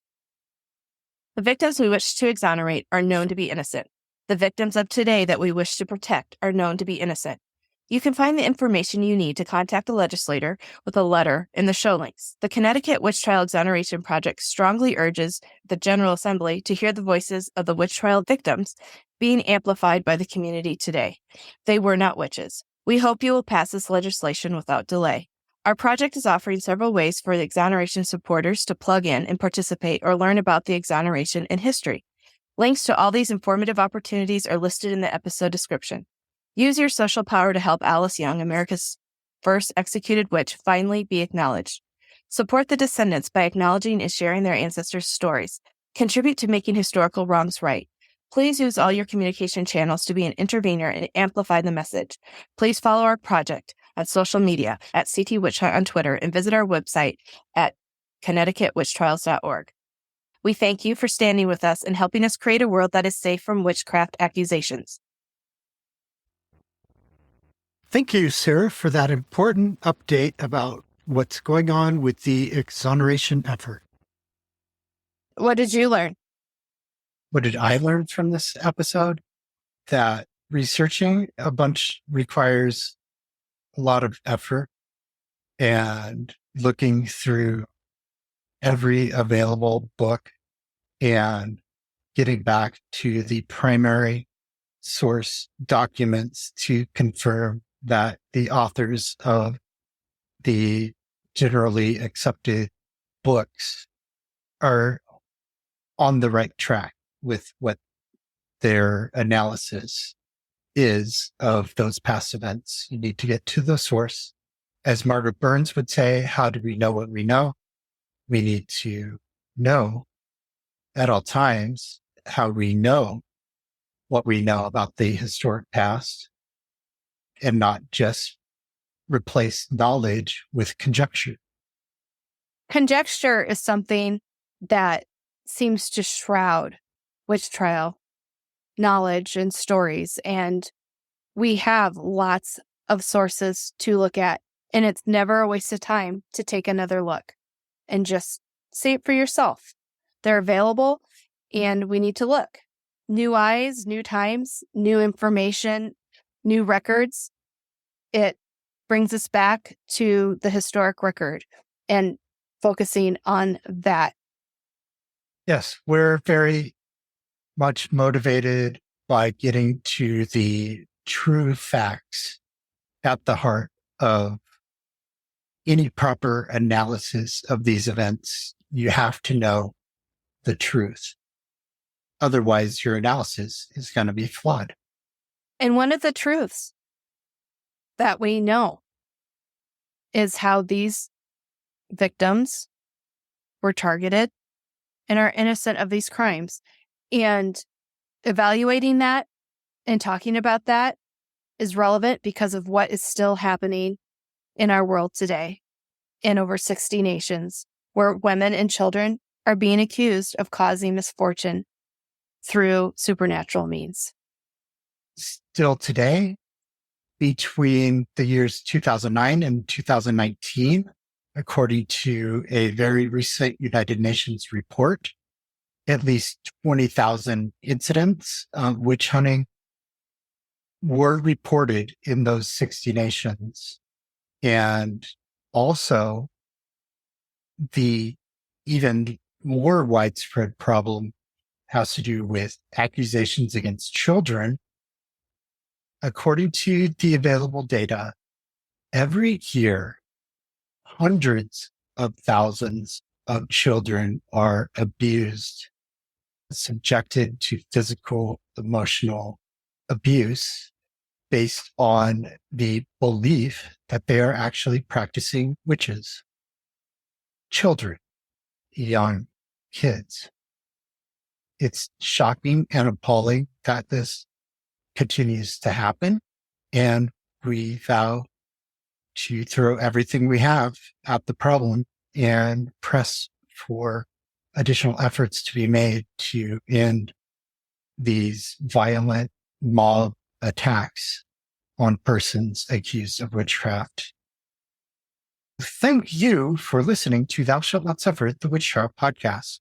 The victims we wish to exonerate are known to be innocent. The victims of today that we wish to protect are known to be innocent. You can find the information you need to contact a legislator with a letter in the show links. The Connecticut Witch Trial Exoneration Project strongly urges the General Assembly to hear the voices of the witch trial victims being amplified by the community today. They were not witches. We hope you will pass this legislation without delay. Our project is offering several ways for the exoneration supporters to plug in and participate or learn about the exoneration in history. Links to all these informative opportunities are listed in the episode description. Use your social power to help Alice Young, America's first executed witch, finally be acknowledged. Support the descendants by acknowledging and sharing their ancestors' stories. Contribute to making historical wrongs right. Please use all your communication channels to be an intervener and amplify the message. Please follow our project on social media at CT Witch Hunt on Twitter and visit our website at ConnecticutWitchTrials.org. We thank you for standing with us and helping us create a world that is safe from witchcraft accusations. Thank you, Sarah, for that important update about what's going on with the exoneration effort. What did you learn? What did I learn from this episode? That researching a bunch requires a lot of effort, and looking through every available book and getting back to the primary source documents to confirm that the authors of the generally accepted books are on the right track with what their analysis is of those past events. You need to get to the source. As Margaret Burns would say, how do we know what we know? We need to know at all times how we know what we know about the historic past, and not just replace knowledge with conjecture. Conjecture is something that seems to shroud witch trial knowledge and stories. And we have lots of sources to look at. And it's never a waste of time to take another look and just see it for yourself. They're available and we need to look. New eyes, new times, new information, new records. It brings us back to the historic record and focusing on that. Yes, we're very much motivated by getting to the true facts at the heart of any proper analysis of these events. You have to know the truth. Otherwise, your analysis is going to be flawed. And one of the truths that we know is how these victims were targeted and are innocent of these crimes. And evaluating that and talking about that is relevant because of what is still happening in our world today in over 60 nations, where women and children are being accused of causing misfortune through supernatural means. Still today, between the years 2009 and 2019, according to a very recent United Nations report, at least 20,000 incidents of witch hunting were reported in those 60 nations. And also, the even more widespread problem has to do with accusations against children. According to the available data, every year, hundreds of thousands of children are abused, subjected to physical, emotional abuse based on the belief that they are actually practicing witches. Children, young kids. It's shocking and appalling that this continues to happen, and we vow to throw everything we have at the problem and press for additional efforts to be made to end these violent mob attacks on persons accused of witchcraft. Thank you for listening to Thou Shalt Not Suffer, the Witchcraft Podcast.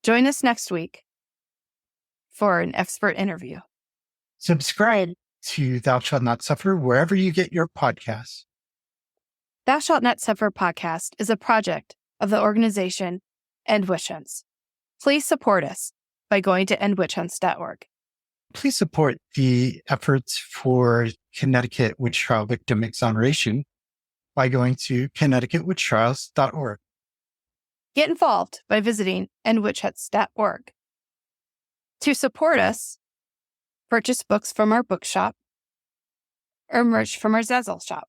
Join us next week for an expert interview. Subscribe to Thou Shalt Not Suffer wherever you get your podcasts. Thou Shalt Not Suffer podcast is a project of the organization End Witch Hunts. Please support us by going to endwitchhunts.org. Please support the efforts for Connecticut witch trial victim exoneration by going to connecticutwitchtrials.org. Get involved by visiting endwitchhunts.org. To support us, purchase books from our bookshop or merch from our Zazzle shop.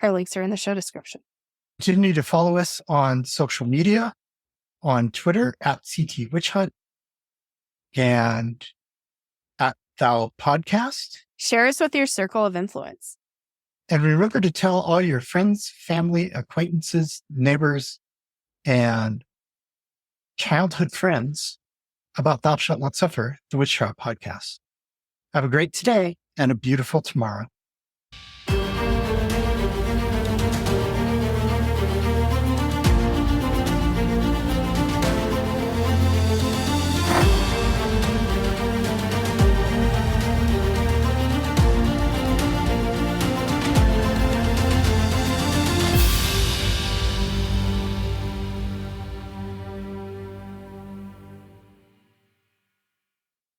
Our links are in the show description. Continue to follow us on social media, on Twitter at CT Witch Hunt and at Thou Podcast. Share us with your circle of influence. And remember to tell all your friends, family, acquaintances, neighbors, and childhood friends about Thou Shalt Not Suffer, the Witch Trial Podcast. Have a great today and a beautiful tomorrow.